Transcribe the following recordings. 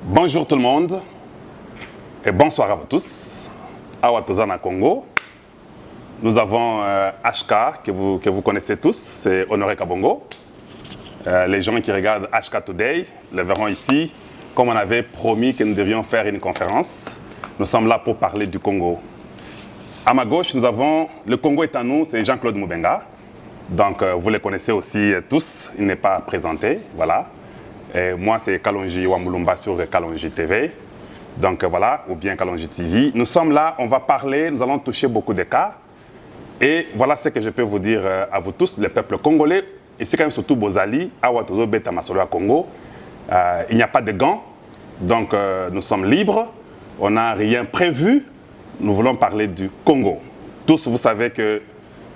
Bonjour tout le monde et bonsoir à vous tous. À Ouattozana Congo, nous avons HK que vous connaissez tous, c'est Honoré Kabongo. Les gens qui regardent HK Today le verront ici. Comme on avait promis que nous devions faire une conférence, nous sommes là pour parler du Congo. À ma gauche, nous avons le Congo est à nous, c'est Jean-Claude Moubenga. Donc vous le connaissez aussi tous, il n'est pas présenté, voilà. Et moi, c'est Kalonji Wambulumba sur Kalonji TV. Donc voilà, ou bien Kalonji TV. Nous sommes là, on va parler, nous allons toucher beaucoup de cas. Et voilà ce que je peux vous dire à vous tous, le peuple congolais. Et c'est quand même surtout Bozali, à Ouattozo, Beta Masolo à Congo. Il n'y a pas de gants, donc nous sommes libres. On n'a rien prévu. Nous voulons parler du Congo. Tous, vous savez que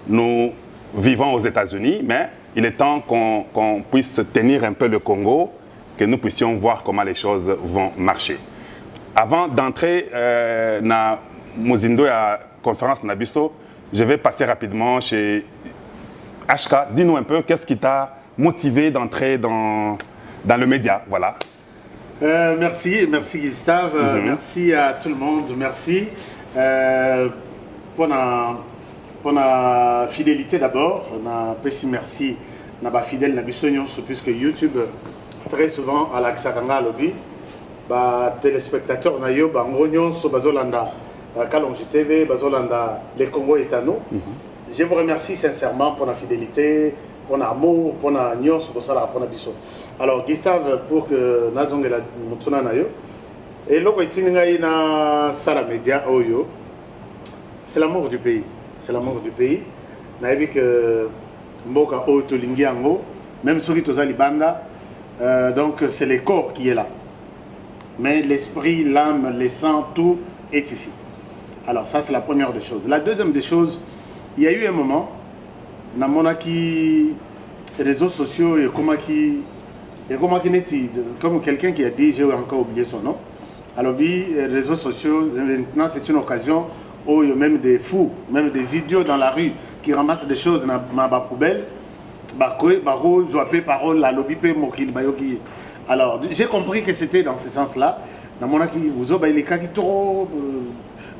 nous vivons aux États-Unis, mais il est temps qu'on puisse tenir un peu le Congo, que nous puissions voir comment les choses vont marcher. Avant d'entrer dans la conférence Nabiso, je vais passer rapidement chez HK. Dis-nous un peu, qu'est-ce qui t'a motivé d'entrer dans le média, voilà. Merci Gustave, merci à tout le monde, merci pour la fidélité d'abord, on a merci na ba fidèle na biso nyonso puisque YouTube très souvent à l'accent lobby ba téléspectateurs na yo bango nyonso bazolanda Kalonji TV bazolanda les Congo est à nous. Je vous remercie sincèrement pour la fidélité, pour l'amour, pour la nyonso pour ça pour la biso. Alors Gustave pour que nazongela mutuna na yo et loko itinga ina sala média oyo c'est l'amour du pays. C'est l'amour du pays. On a vu que Mboka Otolingi Ango, même sur Tozali Banda, donc c'est le corps qui est là. Mais l'esprit, l'âme, le sang, tout est ici. Alors ça c'est la première des choses. La deuxième des choses, il y a eu un moment, dans mon réseaux sociaux, et comme quelqu'un qui a dit, j'ai encore oublié son nom, alors les réseaux sociaux, maintenant c'est une occasion où il y a même des fous, même des idiots dans la rue qui ramassent des choses dans ma poubelle. Alors, j'ai compris que c'était dans ce sens-là. Dans mon avis, vous avez les cas qui trop,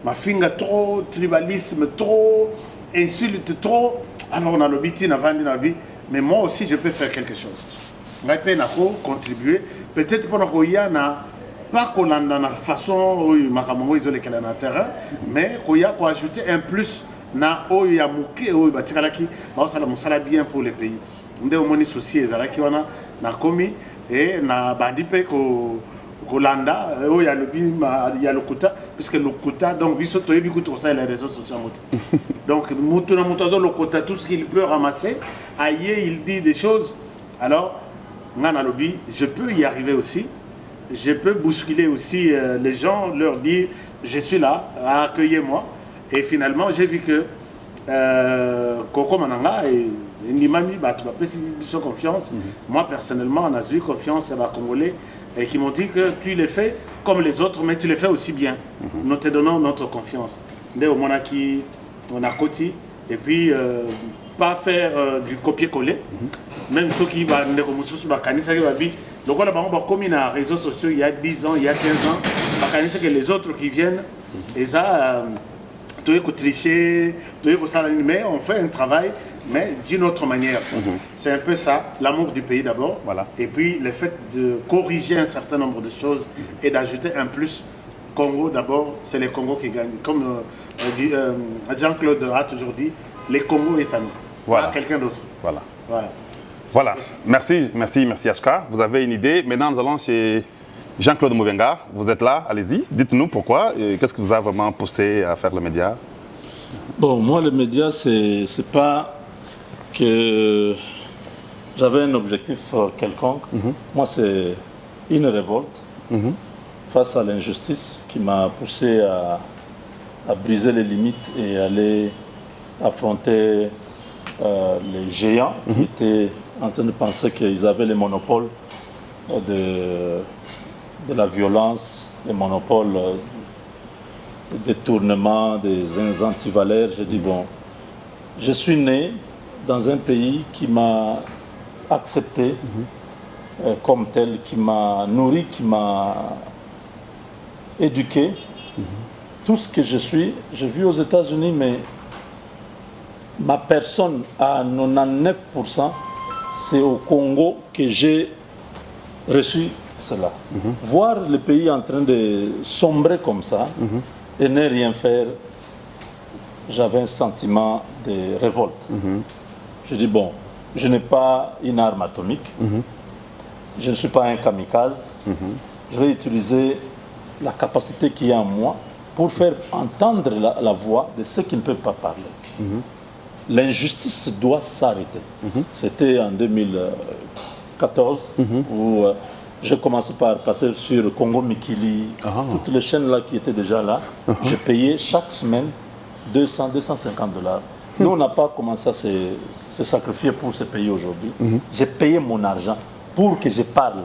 ma finga trop, tribalisme trop, insulte trop. Alors, on a le biti, on a vendu la vie. Mais moi aussi, je peux faire quelque chose. Je peux contribuer. Peut-être pour nous, il y a pas qu'on a dans la façon où Makamongo isolé qu'elle est dans le terrain, mais qu'on y a qu'on ajouter un plus na où il y a mouké où il va tirer là qui va ça la bien pour les pays. On a au moins souci ezala qui wana na komi et na bandipe ko landa où il y a le quota puisque le quota donc biso to yebi kuto ça les réseaux sociaux donc mutu na mutu le quota tout ce qu'il peut ramasser ailleurs il dit des choses alors ngana lobby je peux y arriver aussi. Je peux bousculer aussi les gens, leur dire je suis là, accueillez-moi. Et finalement, j'ai vu que Koko Mananga et Nimami, tu as confiance. Moi, personnellement, on a eu confiance à la Congolais et qui m'ont dit que tu les fais comme les autres, mais tu les fais aussi bien. Nous te donnons notre confiance. On a Koti et puis pas faire du copier-coller. Même ceux qui vont donc on a commis dans les réseaux sociaux il y a 10 ans, il y a 15 ans, que les autres qui viennent, et ça, tu es tricher, tu es mais on fait un travail, mais d'une autre manière. C'est un peu ça, l'amour du pays d'abord, voilà. Et puis le fait de corriger un certain nombre de choses et d'ajouter un plus. Congo d'abord, c'est les Congo qui gagnent. Comme Jean-Claude a toujours dit, les Congo est à nous, voilà. Pas quelqu'un d'autre. Voilà. Voilà, merci HK. Vous avez une idée. Maintenant, nous allons chez Jean-Claude Moubenga. Vous êtes là, allez-y. Dites-nous pourquoi. Qu'est-ce qui vous a vraiment poussé à faire le média? Bon, moi, le média, c'est pas que j'avais un objectif quelconque. Moi, c'est une révolte face à l'injustice qui m'a poussé à briser les limites et aller affronter les géants qui étaient en train de penser qu'ils avaient le monopole de la violence, le monopole du détournement, des antivaleurs. Je dis bon, je suis né dans un pays qui m'a accepté comme tel, qui m'a nourri, qui m'a éduqué. Tout ce que je suis, j'ai vu aux États-Unis, mais ma personne à 99%, c'est au Congo que j'ai reçu cela. Voir le pays en train de sombrer comme ça et ne rien faire, j'avais un sentiment de révolte. Je dis, bon, je n'ai pas une arme atomique, je ne suis pas un kamikaze, je vais utiliser la capacité qu'il y a en moi pour faire entendre la voix de ceux qui ne peuvent pas parler. L'injustice doit s'arrêter. C'était en 2014 où j'ai commencé par passer sur Congo Mikili, toutes les chaînes là qui étaient déjà là. J'ai payé chaque semaine 200, 250 $. Nous, on n'a pas commencé à se sacrifier pour se payer aujourd'hui. J'ai payé mon argent pour que je parle.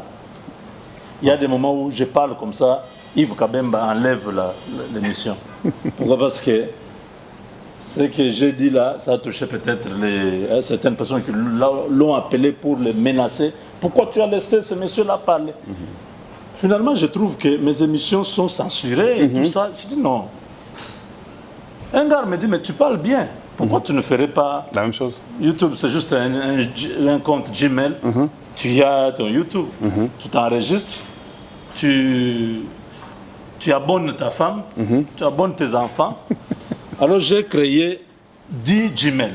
Il y a des moments où je parle comme ça, Yves Kabemba enlève l'émission. Pourquoi? Parce que ce que j'ai dit là, ça a touché peut-être certaines personnes qui l'ont appelé pour le menacer. Pourquoi tu as laissé ce monsieur-là parler? Finalement, je trouve que mes émissions sont censurées et tout ça. Je dis non. Un gars me dit, mais tu parles bien. Pourquoi tu ne ferais pas... La même chose. YouTube, c'est juste un compte Gmail. Tu as ton YouTube. Tu t'enregistres. Tu abonnes ta femme. Tu abonnes tes enfants. Alors j'ai créé 10 Gmail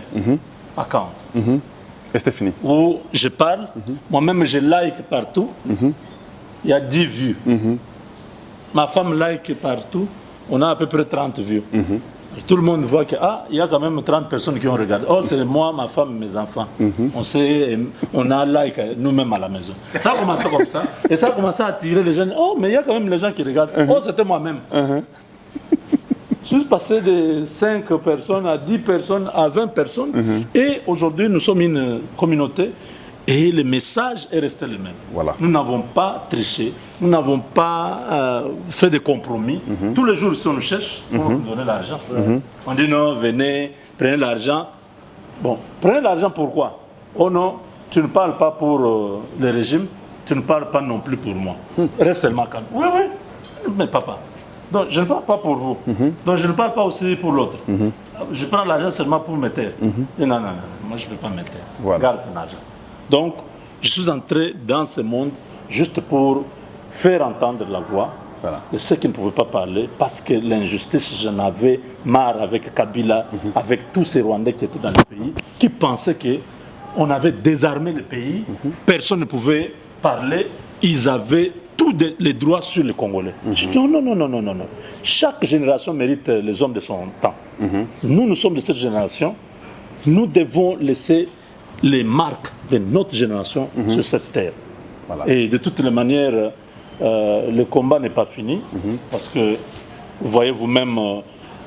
accounts. Et c'était fini. Où je parle. Moi-même, je like partout. Il y a 10 vues. Ma femme like partout. On a à peu près 30 vues. Tout le monde voit qu'il y a quand même 30 personnes qui ont regardé. Oh, c'est moi, ma femme, mes enfants. On a like nous-mêmes à la maison. Ça a commencé comme ça. Et ça a commencé à attirer les gens. Oh, mais il y a quand même les gens qui regardent. Oh, c'était moi-même. Je suis passé de 5 personnes à 10 personnes à 20 personnes. Et aujourd'hui, nous sommes une communauté. Et le message est resté le même. Voilà. Nous n'avons pas triché, nous n'avons pas fait de compromis. Tous les jours, si on nous cherche pour nous donner l'argent, on dit non, venez, prenez l'argent. Bon, prenez l'argent pourquoi? Oh non, tu ne parles pas pour le régime, tu ne parles pas non plus pour moi. Reste seulement calme. Oui, oui, mais papa. Donc je ne parle pas pour vous. Donc je ne parle pas aussi pour l'autre. Je prends l'argent seulement pour me taire. Non, non, non, moi je ne peux pas me taire. Voilà. Garde ton argent. Donc, je suis entré dans ce monde juste pour faire entendre la voix de ceux qui ne pouvaient pas parler, parce que l'injustice, j'en avais marre avec Kabila, avec tous ces Rwandais qui étaient dans le pays, qui pensaient qu'on avait désarmé le pays, personne ne pouvait parler, ils avaient tous les droits sur les Congolais. Je dis non, non, non, non, non, non. Chaque génération mérite les hommes de son temps. Nous sommes de cette génération, nous devons laisser les marques de notre génération sur cette terre. Voilà. Et de toutes les manières, le combat n'est pas fini, parce que vous voyez vous-même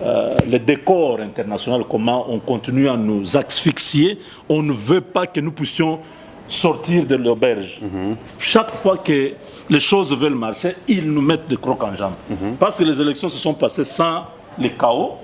le décor international, comment on continue à nous asphyxier. On ne veut pas que nous puissions sortir de l'auberge. Chaque fois que les choses veulent marcher, ils nous mettent des crocs en jambes. Parce que les élections se sont passées sans le chaos.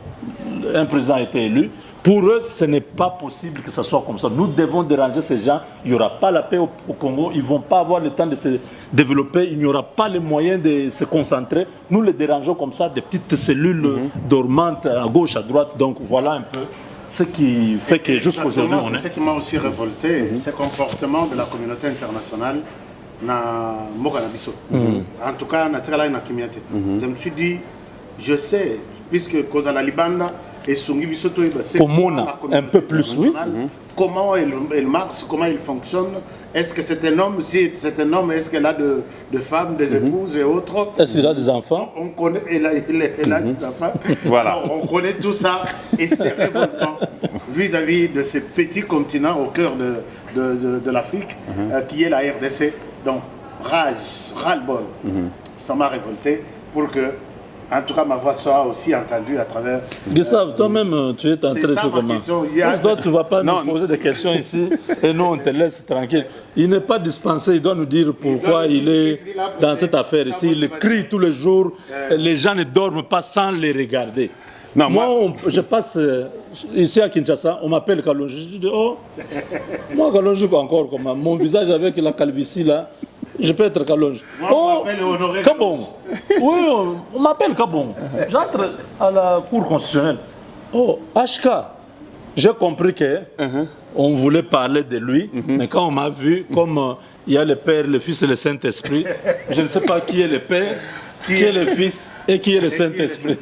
Un président a été élu. Pour eux, ce n'est pas possible que ce soit comme ça. Nous devons déranger ces gens. Il n'y aura pas la paix au Congo. Ils ne vont pas avoir le temps de se développer. Il n'y aura pas les moyens de se concentrer. Nous les dérangeons comme ça, des petites cellules dormantes à gauche, à droite. Donc voilà un peu ce qui fait que jusqu'à aujourd'hui, on est... C'est ce qui m'a aussi révolté, ce comportement de la communauté internationale na Mokanabiso. En tout cas, na Kimiyate. Je me suis dit, je sais, puisque Koza la Libanda, et Songi Bisoto, c'est un peu plus, oui. Comment elle marche, comment il fonctionne. Est-ce que c'est un homme? Si c'est un homme, est-ce qu'elle a de femmes, des épouses et autres? Est-ce qu'il a des enfants? On connaît, elle a des enfants. Voilà. Alors, on connaît tout ça et c'est révoltant vis-à-vis de ce petit continent au cœur de l'Afrique qui est la RDC. Donc, ras-le-bol. Ça m'a révolté pour que, en tout cas, ma voix soit aussi entendue à travers... Gustave, toi-même, tu es entré sur comment? Parce que toi, tu ne vas pas nous poser des questions ici et nous, on te laisse tranquille. Il n'est pas dispensé, il doit nous dire pourquoi il est dans cette affaire ici. Il crie tous les jours, les gens ne dorment pas sans les regarder. Non, moi, je passe ici à Kinshasa, on m'appelle Kalonji. Je dis, oh, moi, Kalonji, encore comment? Mon visage avec la calvitie là, je peux être Kalonji. Moi, on m'appelle Honoré Kabon. Oui, on m'appelle Kabon. J'entre à la Cour constitutionnelle. Oh, HK. J'ai compris que on voulait parler de lui, mais quand on m'a vu, comme il y a le Père, le Fils et le Saint-Esprit, je ne sais pas qui est le Père, qui est le Fils et qui est le Saint-Esprit.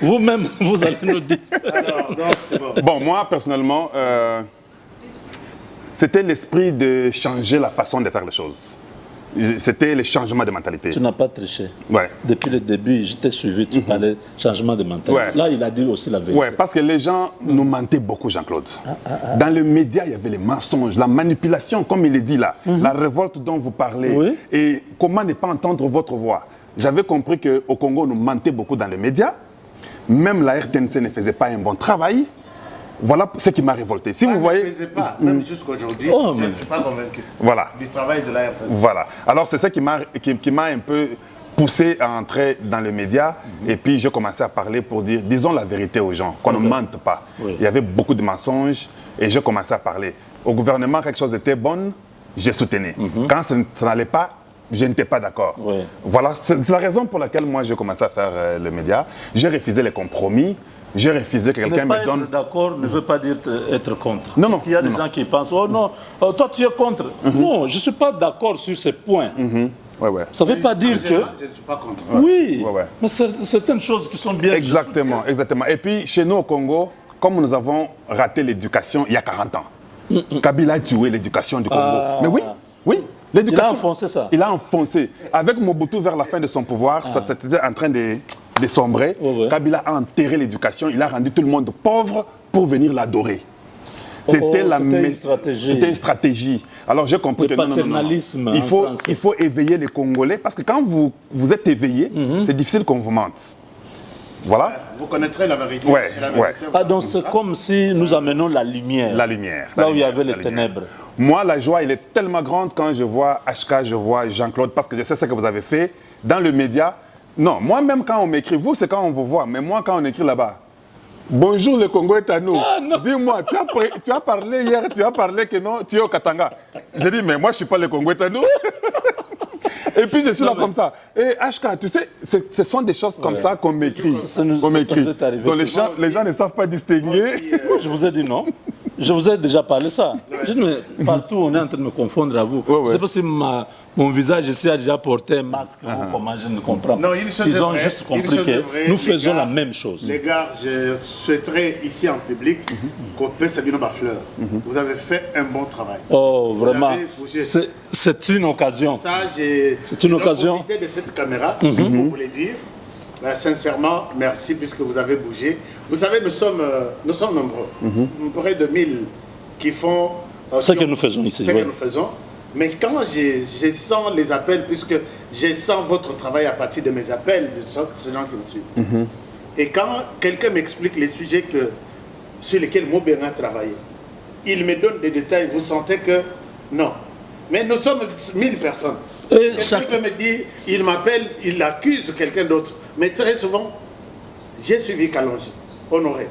Vous-même, vous allez nous dire. Alors, donc, c'est bon. Bon, moi, personnellement, c'était l'esprit de changer la façon de faire les choses. C'était le changement de mentalité. Tu n'as pas triché. Ouais. Depuis le début, je t'ai suivi, tu parlais changement de mentalité. Ouais. Là, il a dit aussi la vérité. Ouais, parce que les gens nous mentaient beaucoup, Jean-Claude. Dans les médias, il y avait les mensonges, la manipulation, comme il est dit là, la révolte dont vous parlez, Oui. et comment ne pas entendre votre voix. J'avais compris qu'au Congo, on nous mentait beaucoup dans les médias. Même la RTNC ne faisait pas un bon travail. Voilà ce qui m'a révolté. Si vous voyez... Ne faisait pas, même jusqu'aujourd'hui, Oh, je mais- ne suis pas convaincu Voilà. du travail de la RTNC. Voilà. Alors, c'est ça qui m'a un peu poussé à entrer dans les médias. Et puis, j'ai commencé à parler pour dire, disons la vérité aux gens, qu'on ne mente pas. Oui. Il y avait beaucoup de mensonges et j'ai commencé à parler. Au gouvernement, quelque chose était bon, je soutenais. Quand ça n'allait pas, je n'étais pas d'accord. Oui. Voilà, c'est la raison pour laquelle moi, j'ai commencé à faire le média. J'ai refusé les compromis. J'ai refusé que quelqu'un Ne pas me donne... être d'accord ne veut pas dire être contre. Non, non, Parce qu'il y a des non. gens qui pensent, oh non, toi tu es contre. Non, je ne suis pas d'accord sur ces points. Ouais, ouais. Ça ne veut pas dire que... Je ne suis pas contre. Oui, Ouais, ouais. mais certaines choses qui sont bien... Exactement, exactement. Et puis, chez nous au Congo, comme nous avons raté l'éducation il y a 40 ans, Kabila a tué l'éducation du Congo. Ah. Mais oui, oui. L'éducation, Il a enfoncé ça. Il a enfoncé. Avec Mobutu, vers la fin de son pouvoir, ça c'était en train de sombrer. Ouais, ouais. Kabila a enterré l'éducation. Il a rendu tout le monde pauvre pour venir l'adorer. C'était une stratégie. C'était une stratégie. Alors j'ai compris Le que non, non, non, non. paternalisme Il en faut, français. il faut éveiller les Congolais parce que quand vous êtes éveillé, c'est difficile qu'on vous mente. Voilà. Vous connaîtrez la vérité. Ouais, Et la ouais. vérité vous Ah, donc c'est affranchira. comme si nous amenons la lumière. La lumière. Là la où il y lumière, avait les la lumière. ténèbres. Moi, la joie, elle est tellement grande quand je vois HK, je vois Jean-Claude, parce que je sais ce que vous avez fait dans le média. Non, moi-même, quand on m'écrit, vous, c'est quand on vous voit, mais moi, quand on écrit là-bas, bonjour, le Congo est à nous. Dis-moi, tu as parlé hier, tu as parlé que non, tu es au Katanga. J'ai dit, mais moi, je ne suis pas le Congo est à nous. Et puis, je suis là comme ça. Et HK, tu sais, ce sont des choses comme ça qu'on m'écrit. Ça nous- Qu'on ça m'écrit. peut arriver. Donc, les gens ne savent pas distinguer. Je vous ai dit non. Je vous ai déjà parlé ça. Je dis, mais partout, on est en train de me confondre à vous. Ouais, ouais. Je ne sais pas si mon visage ici a déjà porté un masque ou comment, je ne comprends pas. Non, une chose Ils est ont vraie, juste une compris chose que est vraie, nous les faisons gars, la même chose. Les gars, je souhaiterais ici en public qu'on peut Sabino Bafleur. Vous avez fait un bon travail. Oh, vraiment, avez bougé. c'est une occasion. Ça, j'ai C'est une occasion. profité de cette caméra pour vous le dire. Sincèrement, merci puisque vous avez bougé. Vous savez, nous sommes nombreux. Près de 1000 qui font Ce que nous faisons ici, Ce oui. que nous faisons. Mais quand je sens les appels, puisque je sens votre travail à partir de mes appels, de ces gens qui me suivent. Et quand quelqu'un m'explique les sujets sur lesquels Mobérin a travaillé, il me donne des détails, vous sentez que non. Mais nous sommes 1000 personnes. Et Quelqu'un chaque- peut me dire, il m'appelle, il accuse quelqu'un d'autre. Mais très souvent, j'ai suivi Kalonji, Honoré.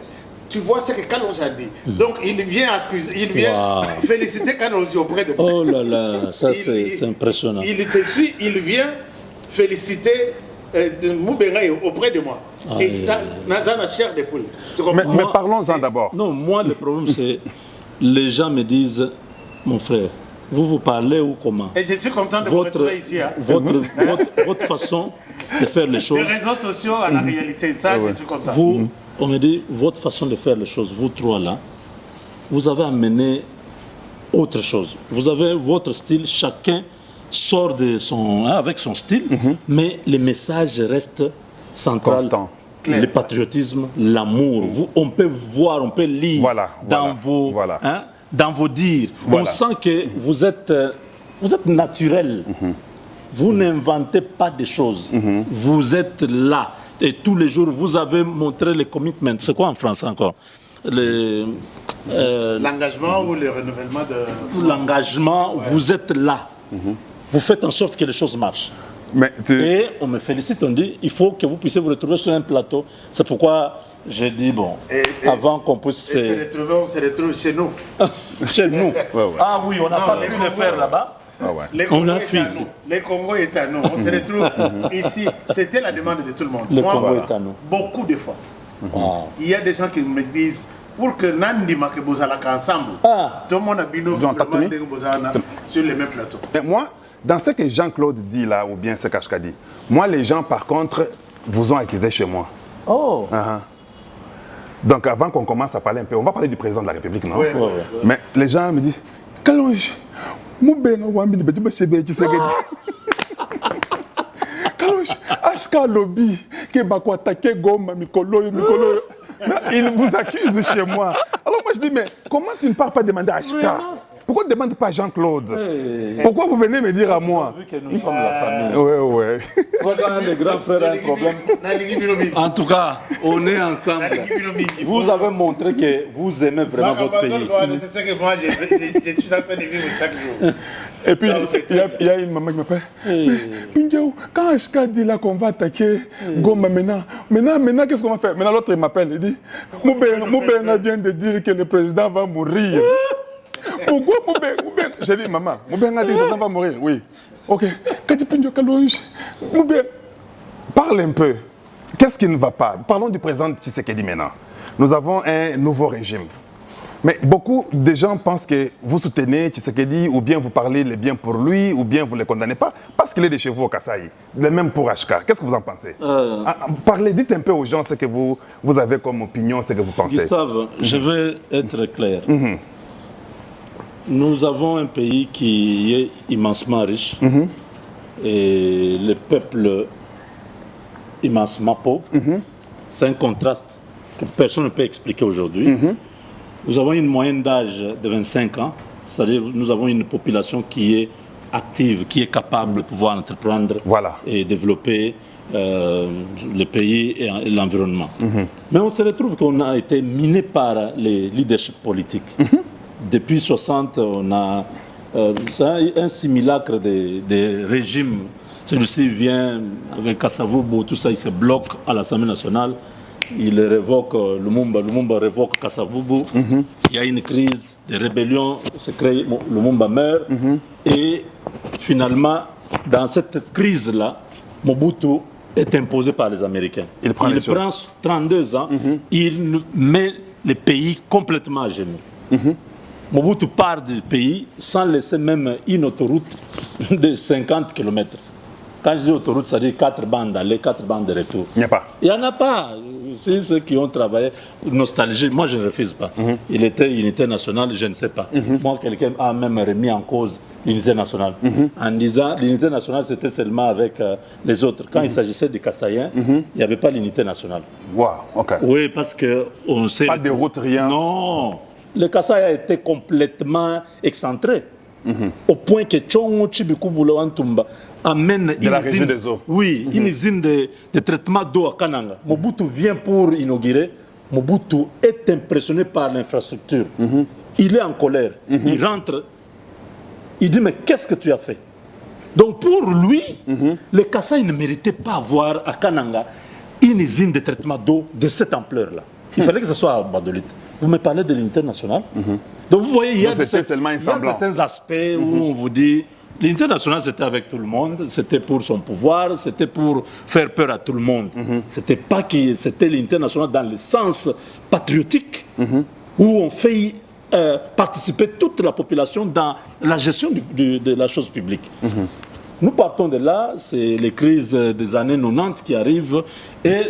Tu vois ce que Kalonji a dit. Donc il vient accuser, il vient Wow. féliciter Kalonji auprès de moi. Oh là là, ça Il- c'est impressionnant. Il te suit, il vient féliciter Moubenga auprès de moi. Et ça, dans la chair des poules. Tu comprends? Mais parlons-en d'abord. Non, moi, le problème, c'est les gens me disent, mon frère, vous parlez ou comment Et je suis content de vous votre, retrouver ici. Hein. votre façon de faire les Les choses, réseaux sociaux à la réalité, ça, je suis content. vous, on me dit, votre façon de faire les choses, vous trois là, vous avez amené autre chose. Vous avez votre style, chacun sort de avec son style, mais le message reste central. Constant. Le patriotisme, l'amour. On peut voir, on peut lire Voilà, dans, voilà, voilà. Dans vos dires. Voilà. On sent que vous êtes naturel. Vous n'inventez pas des choses. Vous êtes là. Et tous les jours, vous avez montré le commitment. C'est quoi en français encore L'engagement ou le renouvellement de... L'engagement, vous êtes là. Vous faites en sorte que les choses marchent. Mais Et on me félicite, on dit, il faut que vous puissiez vous retrouver sur un plateau. C'est pourquoi j'ai dit, bon, Et- avant qu'on puisse Et on se retrouve chez nous. chez nous. ouais. Ah oui, on n'a Non, pas les pu le Congolais. faire là-bas. Ah ouais. Les On Congo a est fait à ici. nous. Les Congo est à nous. On se retrouve ici. C'était la demande de tout le monde. Le Moi, Congo voilà, est à nous. beaucoup de fois. Wow. Il y a des gens qui me disent pour que Nandi Makebozalaka ensemble, Ah. tout le monde a bino Ils ont entendu? sur le même plateau. Mais moi, dans ce que Jean-Claude dit là, ou bien ce qu'Ashka dit, moi, les gens, par contre, vous ont accusé chez moi. Oh. Donc, avant qu'on commence à parler un peu, on va parler du président de la République, non? Oui, Ouais, ouais. Mais les gens me disent, Kalonji, Moubenga Wambi, Kalonji, Ashka Lobby, Kebako attaqué Goma, Mikolo. Il vous accuse chez moi. Alors moi je dis, mais comment tu ne pars pas demander à Ashka? Pourquoi tu ne demandes pas à Jean-Claude? Pourquoi vous venez me dire à moi? Vu que nous sommes la famille. Ouais. Quand les grands frères ont un problème. En tout cas, on est ensemble. Vous avez montré que vous aimez vraiment votre pays. C'est ce que moi je suis en train de vivre chaque jour. Et puis, il y a une maman qui m'appelle. Pindiaou, quand Ashka dit là qu'on va attaquer Goma maintenant qu'est-ce qu'on va faire? Maintenant, l'autre il m'appelle, il dit Moubenga vient de dire que le président va mourir. Pourquoi Moubenga? J'ai dit, maman, Moubenga dit que le président va mourir. Oui. Ok. Quand tu Pindiaou Kalonji, Moubenga, parle un peu. Qu'est-ce qui ne va pas? Parlons du président Tshisekedi maintenant. Nous avons un nouveau régime. Mais beaucoup de gens pensent que vous soutenez Tshisekedi ou bien vous parlez les biens pour lui ou bien vous ne le condamnez pas parce qu'il est de chez vous au Kasaï. Le même pour HK. Qu'est-ce que vous en pensez? Parlez, dites un peu aux gens ce que vous avez comme opinion, ce que vous pensez. Gustave, je vais être clair. Nous avons un pays qui est immensement riche et le peuple immensement pauvre. C'est un contraste que personne ne peut expliquer aujourd'hui. Nous avons une moyenne d'âge de 25 ans, c'est-à-dire nous avons une population qui est active, qui est capable de pouvoir entreprendre et développer le pays et l'environnement. Mais on se retrouve qu'on a été miné par les leaderships politiques. Depuis 60, on a un simulacre des régimes. Celui-ci vient avec Kasavubu, tout ça, il se bloque à l'Assemblée nationale. Il révoque Lumumba révoque Kasavubu. Il y a une crise de rébellion, se crée, Lumumba meurt. Et finalement, dans cette crise-là, Mobutu est imposé par les Américains. Il prend 32 ans, il met le pays complètement à genoux. Mobutu part du pays sans laisser même une autoroute de 50 km. Quand je dis autoroute, ça dit 4 bandes d'aller, 4 bandes de retour. Il n'y a pas. Il n'y en a pas. C'est ceux qui ont travaillé. Nostalgie, moi je ne refuse pas. Il était unité nationale, je ne sais pas. Moi, quelqu'un a même remis en cause l'unité nationale. En disant l'unité nationale, c'était seulement avec les autres. Quand il s'agissait des Kassaïens, il n'y avait pas l'unité nationale. Wow, ok. Oui, parce qu'on sait. Pas de route, rien. Non. Le Kasaï a été complètement excentré. Au point que Tchongo Chibikubulo Antumba amène de la région des eaux. Oui, une usine de traitement d'eau à Kananga. Mobutu vient pour inaugurer. Mobutu est impressionné par l'infrastructure. Il est en colère. Il rentre. Il dit, mais qu'est-ce que tu as fait? Donc pour lui, le Kasaï ne méritait pas avoir à Kananga une usine de traitement d'eau de cette ampleur-là. Il fallait que ce soit à Badolite. Vous me parlez de l'unité nationale. Donc vous voyez, il y a certains aspects où on vous dit l'unité nationale c'était avec tout le monde, c'était pour son pouvoir, c'était pour faire peur à tout le monde. C'était pas que c'était l'unité nationale dans le sens patriotique où on fait participer toute la population dans la gestion de la chose publique. Nous partons de là, c'est les crises des années 90 qui arrivent et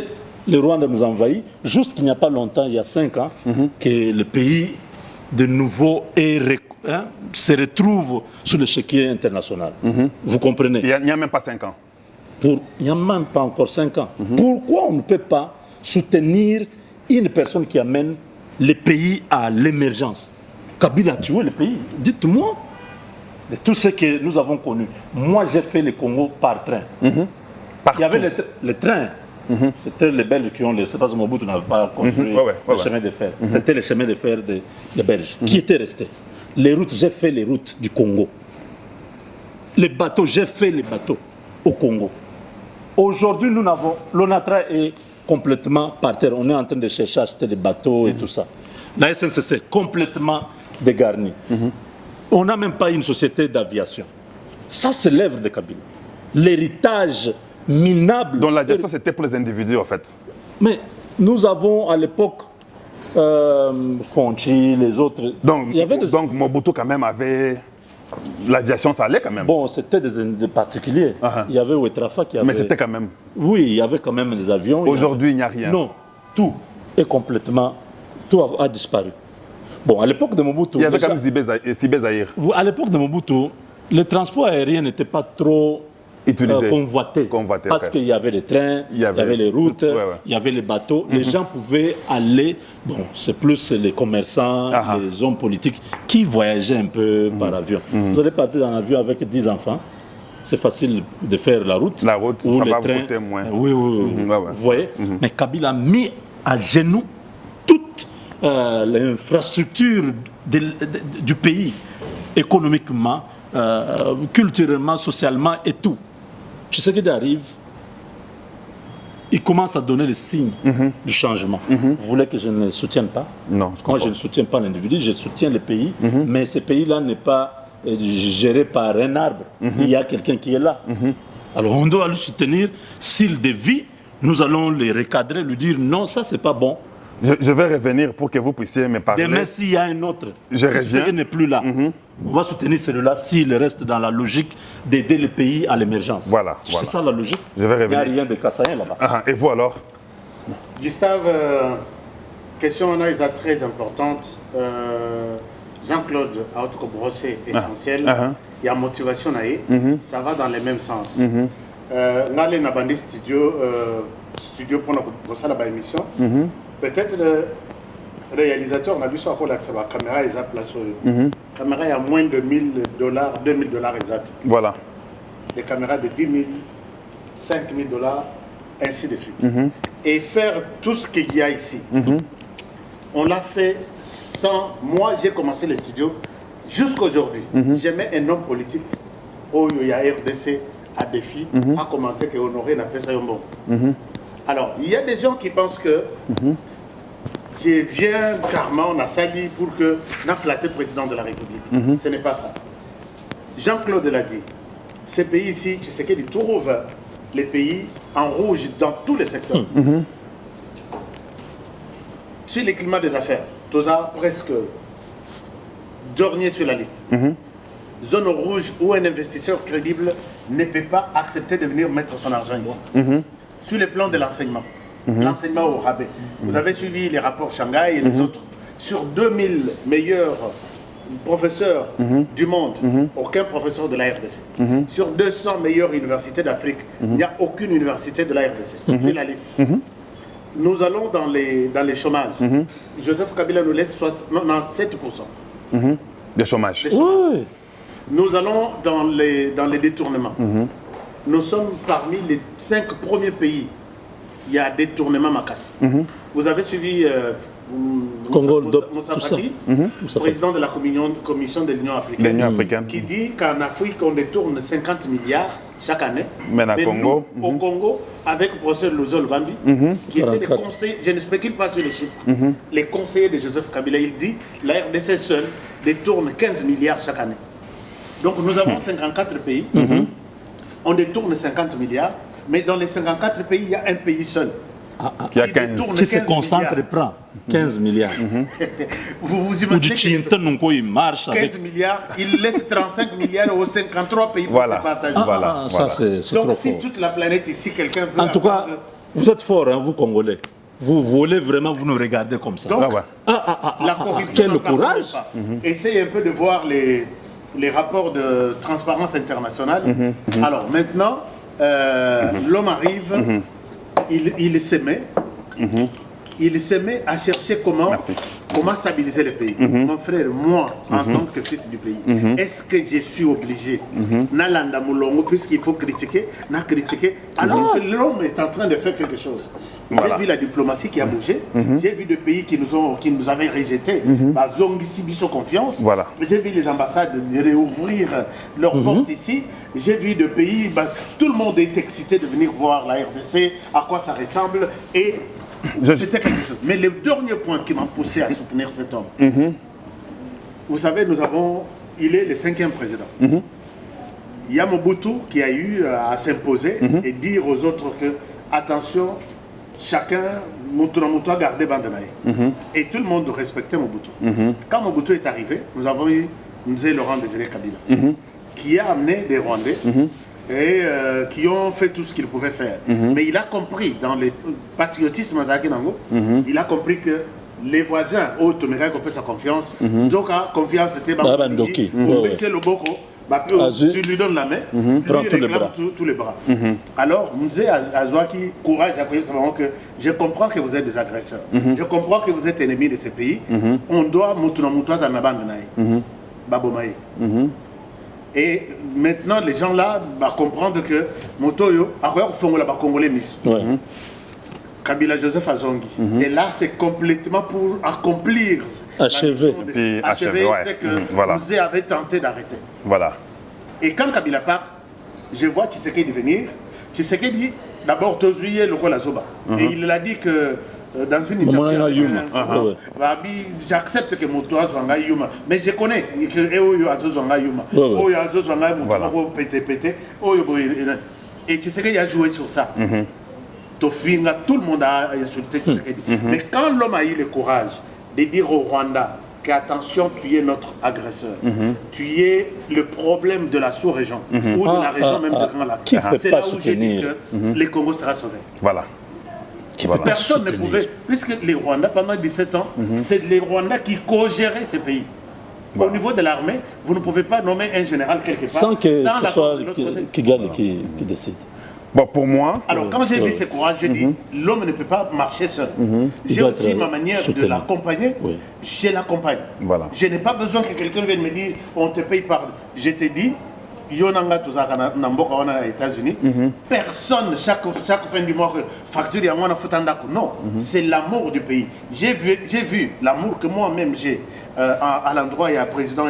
le Rwanda nous envahit, juste qu'il n'y a pas longtemps, il y a 5 ans, que le pays de nouveau se retrouve sur le chéquier international. Vous comprenez? Il n'y a même pas 5 ans. Il n'y a même pas encore 5 ans. Pourquoi on ne peut pas soutenir une personne qui amène le pays à l'émergence? Kabila a tué le pays. Dites-moi, de tout ce que nous avons connu. Moi, j'ai fait le Congo par train. Il y avait le train. C'était les Belges qui ont laissé, parce que Mobutu n'avait pas construit le chemin de fer. C'était le chemin de fer des Belges qui étaient restés. Les routes, j'ai fait les routes du Congo. Les bateaux, j'ai fait les bateaux au Congo. Aujourd'hui, nous n'avons... L'ONATRA est complètement par terre. On est en train de chercher à acheter des bateaux et tout ça. La SNCC est complètement dégarnie. On n'a même pas une société d'aviation. Ça, c'est l'œuvre de Kabila. L'héritage minable. Donc la gestion, c'était pour les individus, en fait. Mais nous avons à l'époque Fonchi, les autres. Donc, il y avait donc Mobutu, quand même, avait... L'aviation, ça allait quand même. Bon, c'était des particuliers. Il y avait Ouetrafa qui avait... Mais c'était quand même... Oui, il y avait quand même des avions. Aujourd'hui, il n'y a rien. Non, tout est complètement... Tout a disparu. Bon, à l'époque de Mobutu... Il y avait quand même Sibé Zahir. À l'époque de Mobutu, le transport aérien n'était pas trop convoité. Parce qu'il y avait les trains, il y avait les routes, il y avait les bateaux. Les gens pouvaient aller... Bon, c'est plus les commerçants, les hommes politiques qui voyageaient un peu par avion. Vous allez partir dans l'avion avec 10 enfants. C'est facile de faire la route. La route, ou ça les va trains. coûter moins. Oui. Vous voyez. Mais Kabila a mis à genoux toute l'infrastructure du pays, économiquement, culturellement, socialement et tout. Tshisekedi arrive, il commence à donner les signes du changement. Vous voulez que je ne le soutienne pas? Non, Moi, je ne soutiens pas l'individu, je soutiens le pays, mais ce pays-là n'est pas géré par un arbre. Il y a quelqu'un qui est là. Alors, on doit le soutenir. S'il dévie, nous allons les recadrer, lui dire non, ça, c'est pas bon. Je vais revenir pour que vous puissiez me parler. Demain, s'il y a un autre, je reviens. qui n'est plus là, on va soutenir celui-là s'il reste dans la logique d'aider le pays à l'émergence. Voilà. C'est ça la logique. Je vais revenir. Il n'y a rien de Kassaïen là-bas. Et vous alors? Gustave, question très importante. Jean-Claude a autre brossé essentiel. Il y a motivation, ça va dans le même sens. Là, les Nabandi studio pour notre émission. Peut-être le réalisateur n'a vu ça la caméra est à place. La caméra est à moins de $1000, $2000 exact. Voilà. Des caméras de 10 000, 5 000 $, ainsi de suite. Et faire tout ce qu'il y a ici. On l'a fait sans... Moi, j'ai commencé les studios jusqu'aujourd'hui. J'aimais un homme politique. Oh, il y a RDC à défi, à commenter que Honoré n'a pas ça bon. Alors, il y a des gens qui pensent que je viens carrément, on a sali pour que n'a flatté le président de la République. Ce n'est pas ça. Jean-Claude l'a dit. Ces pays ici, tu sais qu'ils trouvent les pays en rouge dans tous les secteurs. Sur les climats des affaires, tout ça presque dernier sur la liste. Zone rouge où un investisseur crédible ne peut pas accepter de venir mettre son argent ici. Sur le plan de l'enseignement, l'enseignement au rabais. Vous avez suivi les rapports Shanghai et les autres. Sur 2000 meilleurs professeurs du monde, aucun professeur de la RDC. Sur 200 meilleures universités d'Afrique, il n'y a aucune université de la RDC. C'est la liste. Nous allons dans les chômages. Joseph Kabila nous laisse 7%. De chômage. Oui. Nous allons dans les détournements. Nous sommes parmi les 5 premiers pays. Il y a détournement Makassi. Vous avez suivi Moussa Faki, président de la commission de l'Union africaine, qui dit qu'en Afrique, on détourne 50 milliards chaque année. Mais Congo, nous, au Congo, avec le professeur Lozol Bambi, qui était les conseillers, je ne spécule pas sur les chiffres, les conseillers de Joseph Kabila, il dit la RDC seule détourne 15 milliards chaque année. Donc nous avons 54 pays, on détourne 50 milliards, mais dans les 54 pays, il y a un pays seul. Qui a 15. Qui se concentre et prend 15 milliards. Vous imaginez que il marche 15 milliards, il laisse 35 milliards aux 53 pays pour se partager. Ça, c'est trop Donc fort. si toute la planète ici, quelqu'un veut... En tout cas, vous êtes forts, hein, vous Congolais. Vous voulez vraiment vous nous regardez comme ça. Donc, la corruption... Quel courage. Essayez un peu de voir les rapports de Transparence Internationale. Alors maintenant, l'homme arrive... Il s'aimait. Il s'aimait à chercher comment stabiliser le pays. Mon frère, moi, en tant que fils du pays, est-ce que je suis obligé, puisqu'il faut critiquer, alors que l'homme est en train de faire quelque chose. J'ai vu la diplomatie qui a bougé, j'ai vu des pays qui nous avaient rejetés, confiance. J'ai vu les ambassades réouvrir leurs portes ici. J'ai vu des pays, tout le monde est excité de venir voir la RDC, à quoi ça ressemble, et c'était quelque chose. Mais le dernier point qui m'a poussé à soutenir cet homme, vous savez, il est le 5e président. il y a Mobutu qui a eu à s'imposer et dire aux autres que, attention, chacun, Mobutu a gardé Bandanaï. Et tout le monde respectait Mobutu. Quand Mobutu est arrivé, nous avons eu Laurent Désiré Kabila, qui a amené des Rwandais et qui ont fait tout ce qu'ils pouvaient faire. Mais il a compris, dans le patriotisme Nango, il a compris que les voisins, qu'on peut sa confiance, donc confiance c'était monsieur Loboko, tu lui donnes la main, lui il réclame tous les bras. Alors, Mzé Azouaki, courage, que je comprends que vous êtes des agresseurs, je comprends que vous êtes ennemis de ces pays, on doit Moutoua Zanabandanaï, Babomaï. Et maintenant, les gens là vont comprendre que Motoyo, après, on fait la Congolais Miss. Kabila Joseph Azongi. Et là, c'est complètement pour accomplir. Achever. C'est que Mzé avait tenté d'arrêter. Voilà. Et quand Kabila part, je vois Tshisekedi venir. Tshisekedi, d'abord, Tozuye le Kola Zoba. Et il a dit que dans une interview, j'accepte que Motoa Zwanga Yuma, mais je connais que Eoyo Azozwanga Yuma, Oyo Azozwanga Motoa pété, et Tshisekedi a joué sur ça. Tofinga, tout le monde a insulté Tshisekedi. Mais quand l'homme a eu le courage de dire au Rwanda qu'attention, tu es notre agresseur, tu es le problème de la sous-région, ou de la région même de Grand Lac, c'est là où j'ai dit que le Congo sera sauvé. Voilà. Personne ne pouvait, puisque les Rwandais, pendant 17 ans, c'est les Rwandais qui co-géraient ces pays. Au niveau de l'armée, vous ne pouvez pas nommer un général quelque part sans que ce soit Kigali qui décide. Bon, pour moi... Alors, quand j'ai vu ce courage, j'ai dit, l'homme ne peut pas marcher seul. J'ai aussi ma manière de l'accompagner. Je l'accompagne. Voilà. Je n'ai pas besoin que quelqu'un vienne me dire, on te paye par... Je te dis, Yonanga Tuzaka Namboka on aux États-Unis, personne, chaque fin du mois, facture à moi, non, c'est l'amour du pays. J'ai vu l'amour que moi-même j'ai à l'endroit, il y a président,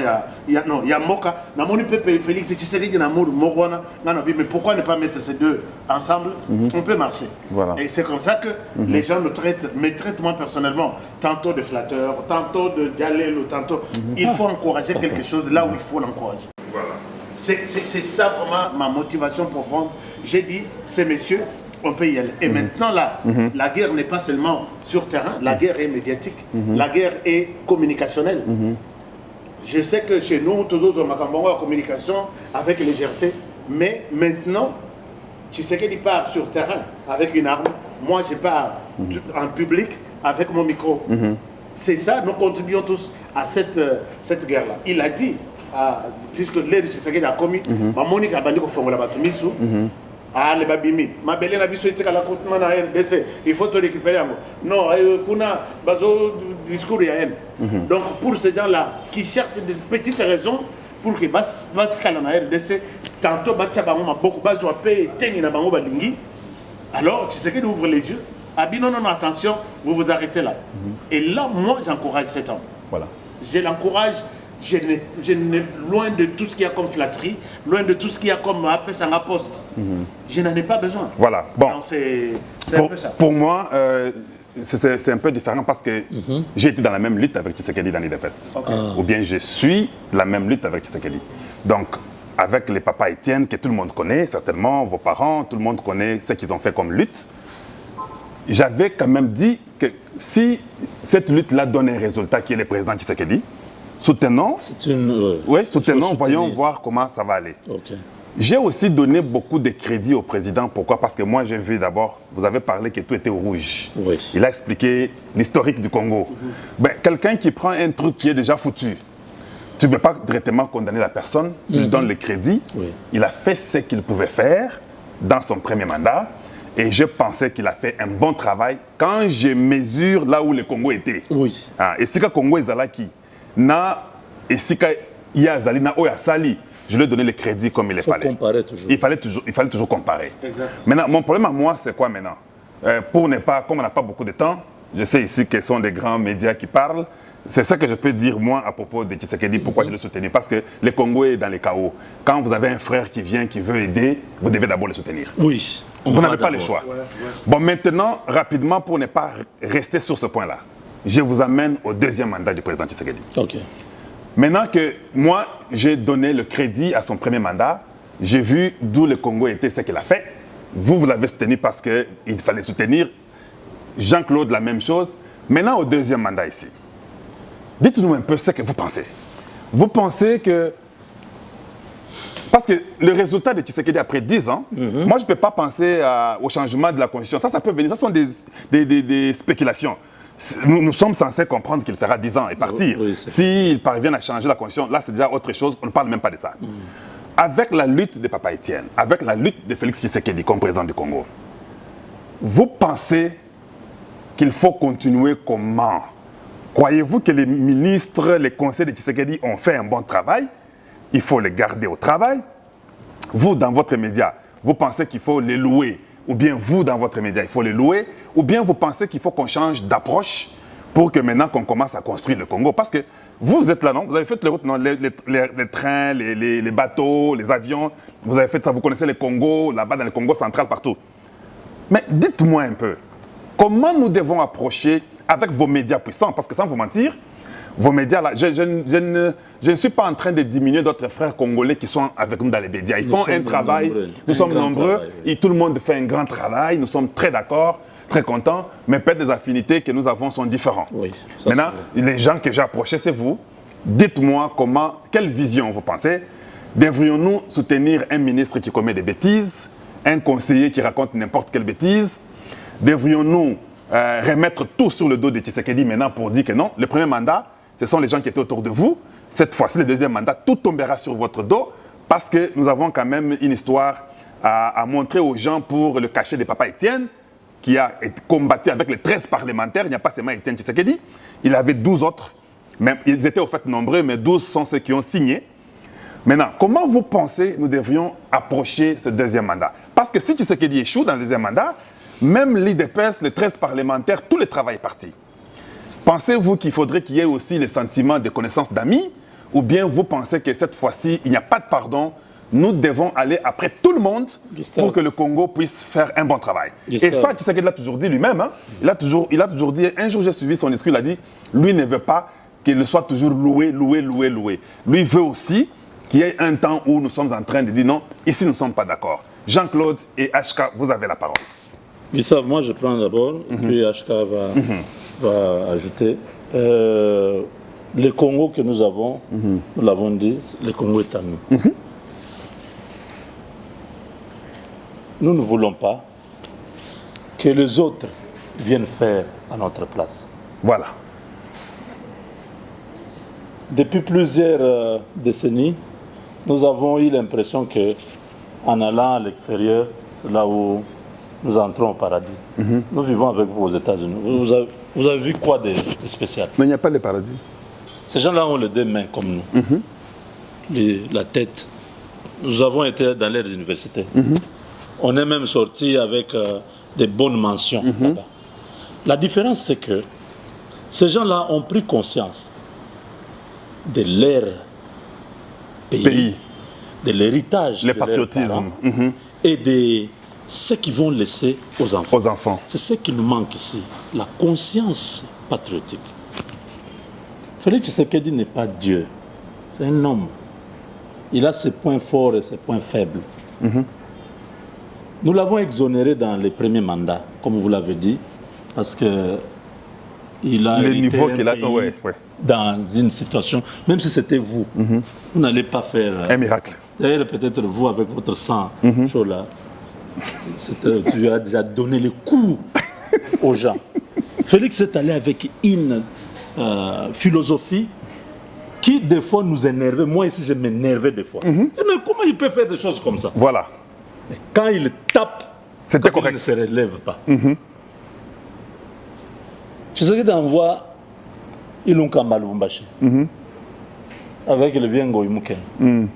il y a Moka, Namoni Pepe Félix, tu sais, il y a l'amour, Morwana, mais pourquoi ne pas mettre ces deux ensemble? On peut marcher. Voilà. Et c'est comme ça que les gens me traitent moi personnellement, tantôt de flatteur, tantôt de dialélo, tantôt. Il faut encourager quelque chose là où il faut l'encourager. Voilà. C'est ça vraiment ma motivation profonde. J'ai dit, ces messieurs, on peut y aller. Et maintenant là, la guerre n'est pas seulement sur terrain, la guerre est médiatique, la guerre est communicationnelle. Je sais que chez nous, toujours dans ma communication avec légèreté, mais maintenant, tu sais qu'il part sur terrain avec une arme, moi je pars en public avec mon micro. C'est ça, nous contribuons tous à cette guerre-là. Il a dit, puisque l'aide de Tshisekedi a commis, Monique a banni au fond de la Batumisu, les babimi, ma belle n'a biso été à la côte de RDC, il faut te récupérer. Non, kuna bazo discours ya haine. Donc pour ces gens-là qui cherchent des petites raisons pour que Batikala na RDC, tantôt Batia Bango beaucoup bazo paye tengi na Bango balingi. Alors Tshisekedi ouvre les yeux. Ah bien non, attention, vous vous arrêtez là. Et là, moi j'encourage cet homme. Voilà. Je l'encourage. Je n'ai loin de tout ce qu'il y a comme flatterie, loin de tout ce qu'il y a comme appel sans poste. Je n'en ai pas besoin. Voilà, bon. C'est un peu ça. Pour moi, c'est un peu différent parce que j'ai été dans la même lutte avec Tshisekedi dans l'IDPS. Ou bien je suis la même lutte avec Tshisekedi. Donc, avec les papas Étienne, que tout le monde connaît, certainement, vos parents, tout le monde connaît ce qu'ils ont fait comme lutte. J'avais quand même dit que si cette lutte-là donne un résultat qui est le président Tshisekedi, soutenons, soutenons, voyons voir comment ça va aller. J'ai aussi donné beaucoup de crédit au président. Pourquoi? Parce que moi, j'ai vu d'abord, vous avez parlé que tout était au rouge. Il a expliqué l'historique du Congo. Ben, quelqu'un qui prend un truc qui est déjà foutu, tu ne peux pas directement condamner la personne, tu lui donnes le crédit. Il a fait ce qu'il pouvait faire dans son premier mandat. Et je pensais qu'il a fait un bon travail quand je mesure là où le Congo était. Et si le Congo est là qui na et si il y a Zali na Oya Sali, je lui ai donné le crédit comme il fallait. Il fallait toujours comparer. Maintenant, mon problème à moi, c'est quoi maintenant? Pour ne pas, comme on n'a pas beaucoup de temps, je sais ici que ce sont des grands médias qui parlent. C'est ça que je peux dire moi à propos de Tshisekedi, pourquoi je le soutenais. Parce que le Congo est dans les chaos. Quand vous avez un frère qui vient, qui veut aider, vous devez d'abord le soutenir. Vous n'avez pas le choix. Bon, maintenant, rapidement, pour ne pas rester sur ce point-là, je vous amène au deuxième mandat du président Tshisekedi. Maintenant que moi, j'ai donné le crédit à son premier mandat, j'ai vu d'où le Congo était ce qu'il a fait. Vous l'avez soutenu parce qu'il fallait soutenir. Jean-Claude, la même chose. Maintenant, au deuxième mandat ici. Dites-nous un peu ce que vous pensez. Vous pensez que... Parce que le résultat de Tshisekedi après 10 ans, moi je ne peux pas penser au changement de la constitution. Ça peut venir, ça sont des spéculations. Nous sommes censés comprendre qu'il fera 10 ans et partir. Oui, s'il parvient à changer la constitution, là c'est déjà autre chose, on ne parle même pas de ça. Avec la lutte de Papa Etienne, avec la lutte de Félix Tshisekedi comme président du Congo, vous pensez qu'il faut continuer comment? Croyez-vous que les ministres, les conseils de Tshisekedi ont fait un bon travail? Il faut les garder au travail. Vous, dans votre média, vous pensez qu'il faut les louer. Ou bien vous, dans votre média, il faut les louer. Ou bien vous pensez qu'il faut qu'on change d'approche pour que maintenant qu'on commence à construire le Congo. Parce que vous êtes là, non? Vous avez fait les routes, non? Les trains, les bateaux, les avions. Vous avez fait ça, vous connaissez le Congo, là-bas dans le Congo central, partout. Mais dites-moi un peu, comment nous devons approcher avec vos médias puissants? Parce que sans vous mentir, vos médias, là, je ne suis pas en train de diminuer d'autres frères congolais qui sont avec nous dans les médias. Ils font un travail, nous sommes nombreux, et tout le monde fait un grand travail, nous sommes très d'accord, très contents, mais peut-être les affinités que nous avons sont différentes. Oui, maintenant, les gens que j'ai approchés, c'est vous. Dites-moi quelle vision vous pensez? Devrions-nous soutenir un ministre qui commet des bêtises, un conseiller qui raconte n'importe quelle bêtise? Devrions-nous remettre tout sur le dos de Tshisekedi maintenant pour dire que non, le premier mandat, ce sont les gens qui étaient autour de vous. Cette fois-ci, le deuxième mandat, tout tombera sur votre dos parce que nous avons quand même une histoire à montrer aux gens pour le cachet de Papa Etienne qui a combattu avec les 13 parlementaires. Il n'y a pas seulement Etienne Tshisekedi, il avait 12 autres. Même, ils étaient au fait nombreux, mais 12 sont ceux qui ont signé. Maintenant, comment vous pensez nous devrions approcher ce deuxième mandat? Parce que si Tshisekedi échoue dans le deuxième mandat, même l'IDPS, les 13 parlementaires, tout le travail est parti. Pensez-vous qu'il faudrait qu'il y ait aussi le sentiment de connaissance d'amis? Ou bien vous pensez que cette fois-ci, il n'y a pas de pardon, nous devons aller après tout le monde pour que le Congo puisse faire un bon travail. Et ça, Tshisekedi l'a toujours dit lui-même. Hein? Il a toujours dit, un jour j'ai suivi son discours, il a dit, lui ne veut pas qu'il soit toujours loué. Lui veut aussi qu'il y ait un temps où nous sommes en train de dire non, ici nous ne sommes pas d'accord. Jean-Claude et HK, vous avez la parole. Gustave, moi je prends d'abord, puis HK va ajouter. Le Congo que nous avons, nous l'avons dit, le Congo est à nous. Nous ne voulons pas que les autres viennent faire à notre place. Voilà. Depuis plusieurs décennies, nous avons eu l'impression qu'en allant à l'extérieur, c'est là où nous entrons au paradis. Nous vivons avec vous aux États-Unis. Vous avez vu quoi de spécial? Mais il n'y a pas de paradis. Ces gens-là ont les deux mains comme nous, la tête. Nous avons été dans leurs universités. On est même sortis avec des bonnes mentions là-bas. La différence, c'est que ces gens-là ont pris conscience de leur pays. De l'héritage, le patriotisme et de ce qu'ils vont laisser aux enfants. C'est ce qui nous manque ici, la conscience patriotique. Félix Tshisekedi n'est pas Dieu, c'est un homme. Il a ses points forts et ses points faibles. Nous l'avons exonéré dans les premiers mandats, comme vous l'avez dit, parce que il a hérité dans une situation, même si c'était vous, vous n'allez pas faire un miracle. D'ailleurs, peut-être vous, avec votre sang chaud là, tu as déjà donné le coup aux gens. Félix est allé avec une philosophie qui, des fois, nous énervait. Moi, ici, je m'énervais des fois. Mais comment il peut faire des choses comme ça? Voilà. Mais quand il tape, c'était correct. Il ne se relève pas. Tu sais qu'il envoie Ilunkamba Lubumbashi avec le Viengo Imuken.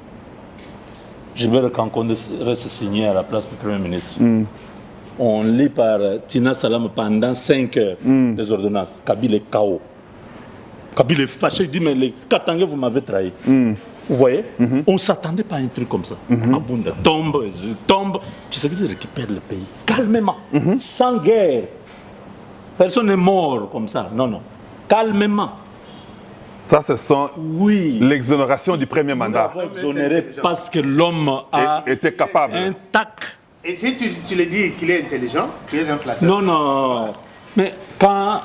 Gilbert Kankonde reste signé à la place du Premier ministre. On lit par Tina Salam pendant 5 heures les ordonnances. Kabila est KO. Kabila est fâché, il dit, mais les Katangé, vous m'avez trahi. Vous voyez, on ne s'attendait pas à un truc comme ça. Mabunda tombe, tu sais qu'il récupère le pays. Calmement, sans guerre. Personne n'est mort comme ça. Non. Calmement. Ça, ce sont Oui. l'exonération du premier Nous mandat. l'avons exonéré parce que l'homme a Était capable. un tact. Et si tu le dis qu'il est intelligent, tu es un flatteur. Non, non. Mais quand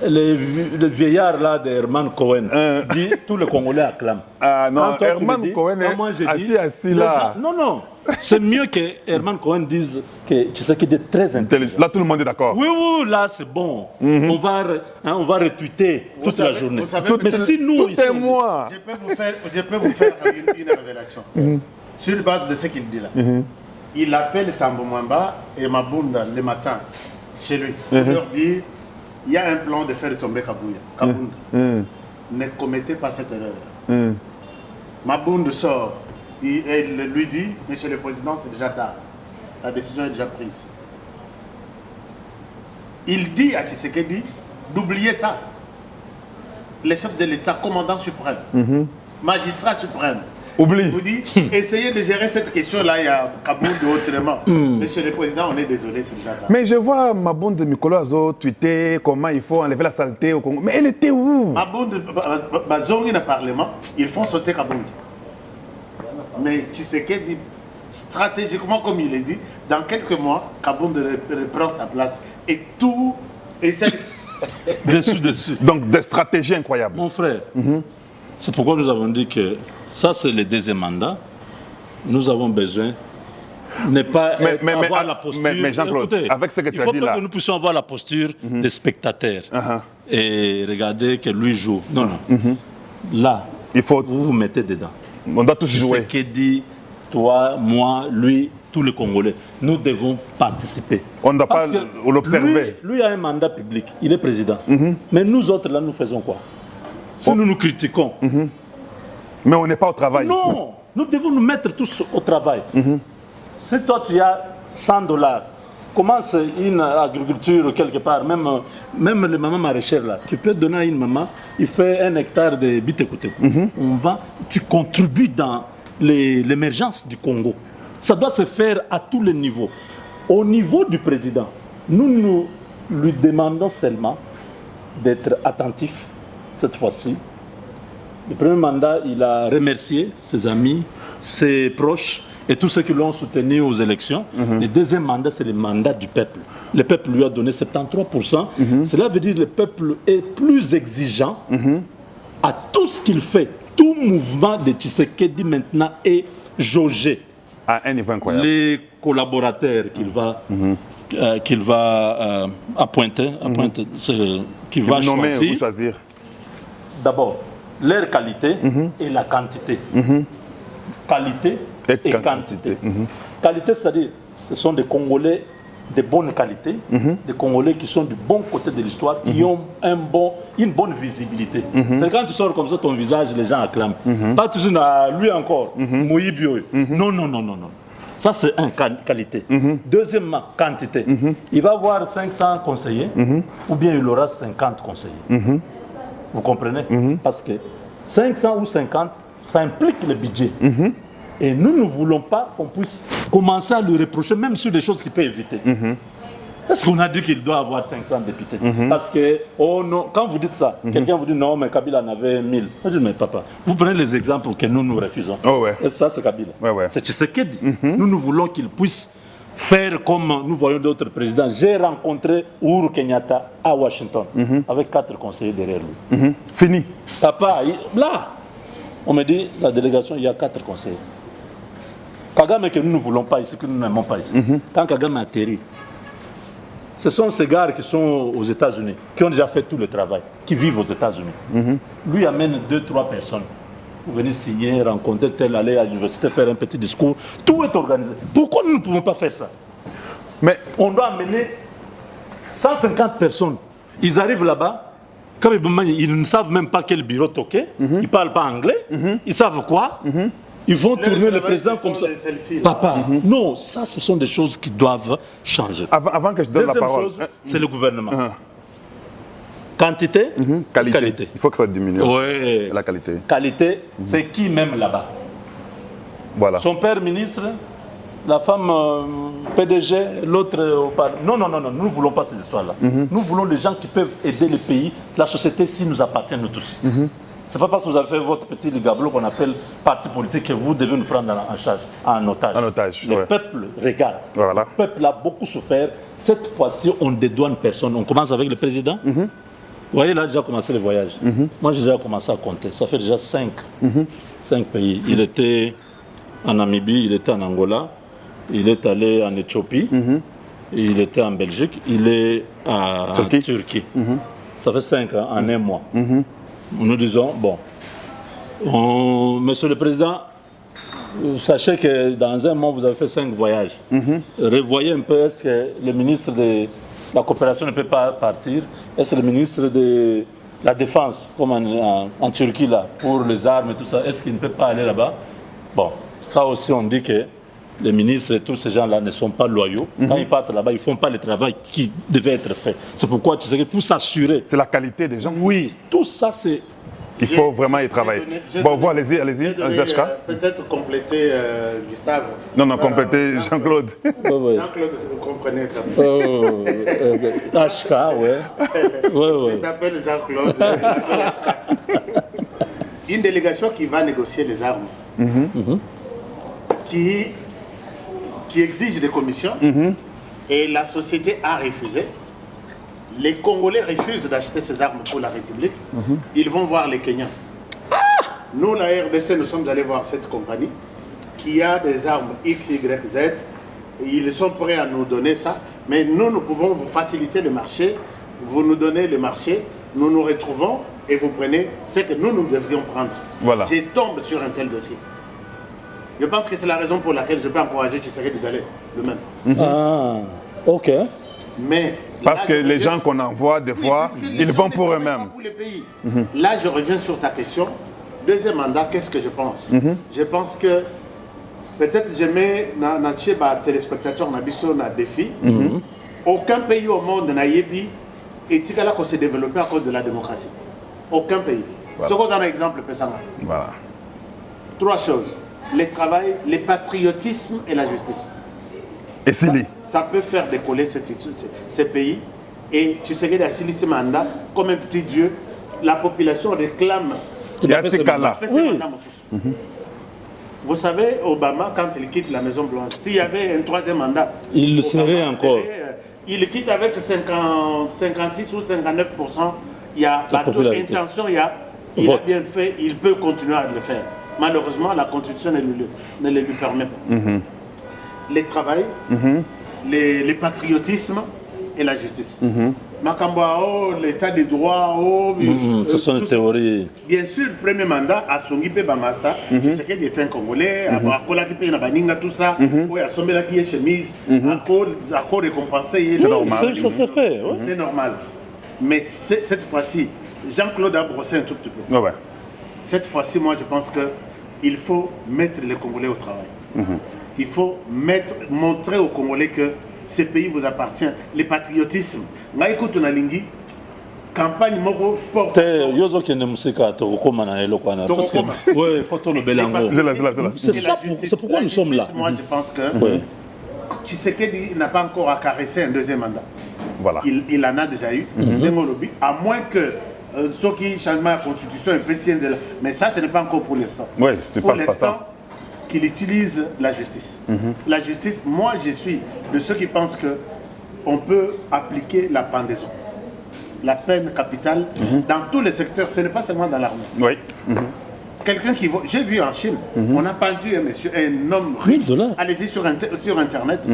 le vieillard là de Herman Cohen dit tous les Congolais acclament. Ah non, Quand toi, tu Herman le dis, Cohen quand moi, je est dis, assis les là. gens- non, non. C'est mieux que Herman Cohen dise que tu sais qu'il est très intelligent. Là, tout le monde est d'accord. Oui, oui, là c'est bon. On va retweeter toute la savez- journée. vous savez- Mais si nous, Tout ici, est on dit- moi. Je peux vous faire une révélation. Sur le base de ce qu'il dit là. Il appelle Tambo Mwamba et Mabunda le matin chez lui. Il leur dit il y a un plan de faire tomber Kabunda. Ne commettez pas cette erreur. Mabunda sort. Il lui dit monsieur le président, c'est déjà tard. La décision est déjà prise. Il dit à Tshisekedi d'oublier ça. Le chef de l'État, commandant suprême, magistrat suprême, Oublie. vous dit, essayez de gérer cette question-là, il y a Kaboul autrement. Monsieur le Président, on est désolé, c'est déjà tard. Mais je vois Mabonde Mikolo Azo tweeter comment il faut enlever la saleté au Congo. Mais elle était où? Mabound, Bazongi dans le Parlement, ils font sauter Kaboul. Mais Tshisekedi, stratégiquement, comme il est dit, dans quelques mois, Kaboul reprend sa place et tout essaie. dessus. Donc des stratégies incroyables. Mon frère, c'est pourquoi nous avons dit que ça, c'est le deuxième mandat. Nous avons besoin de ne pas avoir la posture. mais Jean-Claude, Écoutez, avec ce que tu as dit il faut là. pas que nous puissions avoir la posture des spectateurs et regarder que lui joue. Non, non. Là, Il faut, vous vous mettez dedans. on doit tous C'est jouer. ce que dit toi, moi, lui, tous les Congolais. Nous devons participer. On ne doit Parce pas que l'observer. Lui a un mandat public, il est président. Mais nous autres, là, nous faisons quoi? Si nous nous critiquons, Mais on n'est pas au travail. non, nous devons nous mettre tous au travail. Si toi, tu as $100, commence une agriculture quelque part, même les mamans maraîchères là, tu peux donner à une maman, il fait 1 hectare de bitekoutekou. Tu contribues dans l'émergence du Congo. Ça doit se faire à tous les niveaux. Au niveau du président, nous lui demandons seulement d'être attentif cette fois-ci. Le premier mandat, il a remercié ses amis, ses proches et tous ceux qui l'ont soutenu aux élections. Le deuxième mandat, c'est le mandat du peuple. Le peuple lui a donné 73%. Cela veut dire que le peuple est plus exigeant à tout ce qu'il fait. Tout mouvement de Tshisekedi maintenant est jaugé. À un niveau incroyable. Les collaborateurs qu'il va appointer, qu'il va Nommer ou choisir, choisir. d'abord, leur qualité et la quantité. Qualité et quantité. Qualité, c'est-à-dire, ce sont des Congolais de bonne qualité, des Congolais qui sont du bon côté de l'histoire, qui ont une bonne visibilité. C'est quand tu sors comme ça, ton visage, les gens acclament. Pas toujours, lui encore, Moïbio. Non, non, non, non, non. Ça, c'est qualité. Deuxièmement, quantité. Il va avoir 500 conseillers, ou bien il aura 50 conseillers. Vous comprenez? Parce que 500 ou 50, ça implique le budget. Et nous ne voulons pas qu'on puisse commencer à lui reprocher, même sur des choses qu'il peut éviter. Est-ce qu'on a dit qu'il doit avoir 500 députés? Parce que, oh non, quand vous dites ça, quelqu'un vous dit non, mais Kabila en avait 1000. Je dis, mais papa, vous prenez les exemples que nous refusons. Oh ouais. Et ça, c'est Kabila. Ouais, ouais. C'est Tshisekedi. Nous voulons qu'il puisse faire comme nous voyons d'autres présidents. J'ai rencontré Uhuru Kenyatta à Washington avec 4 conseillers derrière lui. Fini. Papa, là, on me dit, la délégation, il y a 4 conseillers. Kagame que nous ne voulons pas ici, que nous n'aimons pas ici. Quand Kagame atterrit, ce sont ces gars qui sont aux États-Unis, qui ont déjà fait tout le travail, qui vivent aux États-Unis. Lui amène 2-3 personnes. Vous venez signer, rencontrer tel, aller à l'université, faire un petit discours. Tout est organisé. Pourquoi nous ne pouvons pas faire ça? Mais On doit amener 150 personnes. Ils arrivent là-bas, comme ils ne savent même pas quel bureau toquer, ils ne parlent pas anglais, ils savent quoi. Ils vont tourner le président comme ça. Papa, non, ça, ce sont des choses qui doivent changer. avant que je donne la Deuxième parole. chose, c'est le gouvernement. Quantité, Qualité. Il faut que ça diminue. Oui. La qualité. Qualité, c'est qui même là-bas? Voilà. Son père ministre, la femme PDG, l'autre au Parlement. Non, non, non, non, nous ne voulons pas ces histoires-là. Nous voulons des gens qui peuvent aider le pays, la société, si nous appartient nous tous. C'est pas parce que vous avez fait votre petit ligablo qu'on appelle parti politique que vous devez nous prendre en charge, en otage. En otage, Le ouais. peuple regarde. Voilà. Le peuple a beaucoup souffert. Cette fois-ci, on ne dédouane personne. On commence avec le président. Vous voyez, là, déjà commencé le voyage. Moi, j'ai déjà commencé à compter. Ça fait déjà 5 pays. Il était en Namibie, il était en Angola, il est allé en Éthiopie, il était en Belgique, il est en Turquie. Ça fait 5 ans, en un mois. Nous disons, bon, monsieur le président, sachez que dans un mois, vous avez fait 5 voyages. Revoyez un peu, est-ce que le ministre de la coopération ne peut pas partir? Est-ce que le ministre de la défense, comme en Turquie, là, pour les armes et tout ça, est-ce qu'il ne peut pas aller là-bas? Bon, ça aussi, on dit que les ministres et tous ces gens-là ne sont pas loyaux. Quand ils partent là-bas, ils ne font pas le travail qui devait être fait. C'est pourquoi, tu sais, pour s'assurer. C'est la qualité des gens. Oui, tout ça, c'est... Il faut vraiment y travailler. Bon, vous, allez-y, Jashka. Peut-être compléter Gustave. Non, compléter Jean-Claude. Jean-Claude, vous comprenez. Ashka, ouais. Je t'appelle Jean-Claude. Une délégation qui va négocier les armes, qui exige des commissions, et la société a refusé. Les Congolais refusent d'acheter ces armes pour la République. Ils vont voir les Kenyans. Nous, la RDC, nous sommes allés voir cette compagnie qui a des armes X, Y, Z. Ils sont prêts à nous donner ça. Mais nous pouvons vous faciliter le marché. Vous nous donnez le marché. Nous nous retrouvons et vous prenez ce que nous devrions prendre. Voilà. Je tombe sur un tel dossier. Je pense que c'est la raison pour laquelle je peux encourager Tshisekedi d'aller le même. Ah, ok. Mais parce que les gens qu'on envoie, des fois, ils vont pour eux-mêmes. Pour les pays. Là, je reviens sur ta question. Deuxième mandat, qu'est-ce que je pense? Je pense que peut-être je mets dans téléspectateur un défi. Aucun pays au monde n'a yebi et Tikala qu'on s'est développé à cause de la démocratie. Aucun pays. Ce qu'on a un exemple, Pessanga. Voilà. 3 choses. Le travail, le patriotisme et la justice. Et Sili. Ça peut faire décoller ces pays. Et tu sais que dans ce mandat, comme un petit dieu, la population réclame. Vous savez, Obama, quand il quitte la Maison Blanche, s'il y avait un 3e mandat, il le serait encore. Il quitte avec 56 ou 59%. Il y a intention, il a bien fait, il peut continuer à le faire. Malheureusement, la Constitution ne le lui permet pas. Le travail, le patriotisme et la justice. Makamba, l'état des droits, ce sont des théories. Bien sûr, le premier mandat, à Songipe Bamasta, c'est qu'il était un Congolais, à Kolakipe Nabaninga, tout ça, à Sombela qui est chemise, à quoi récompenser. C'est normal. Ça s'est fait. Ouais. C'est normal. Mais cette fois-ci, Jean-Claude a brossé un tout petit peu. Ouais. Cette fois-ci, moi, je pense qu'il faut mettre les Congolais au travail. Il faut montrer aux Congolais que ce pays vous appartient. Le patriotisme. Ngaïkout Nalingi, campagne moko porte. Yozo qui ne musika to koma na elo kwana. Ouais, photo le belango. C'est pourquoi nous sommes là. Moi, je pense que Tshisekedi n'a pas encore à caresser un 2e mandat. Voilà. Il en a déjà eu. À moins que ce qui changement de la constitution est précis. Mais ça, ce n'est pas encore pour l'instant. Oui, pour l'instant, qu'il utilise la justice. La justice, moi, je suis de ceux qui pensent qu'on peut appliquer la pendaison, la peine capitale, dans tous les secteurs. Ce n'est pas seulement dans l'armée. Oui. Quelqu'un qui... J'ai vu en Chine, on a pendu un homme riche. Allez-y sur Internet.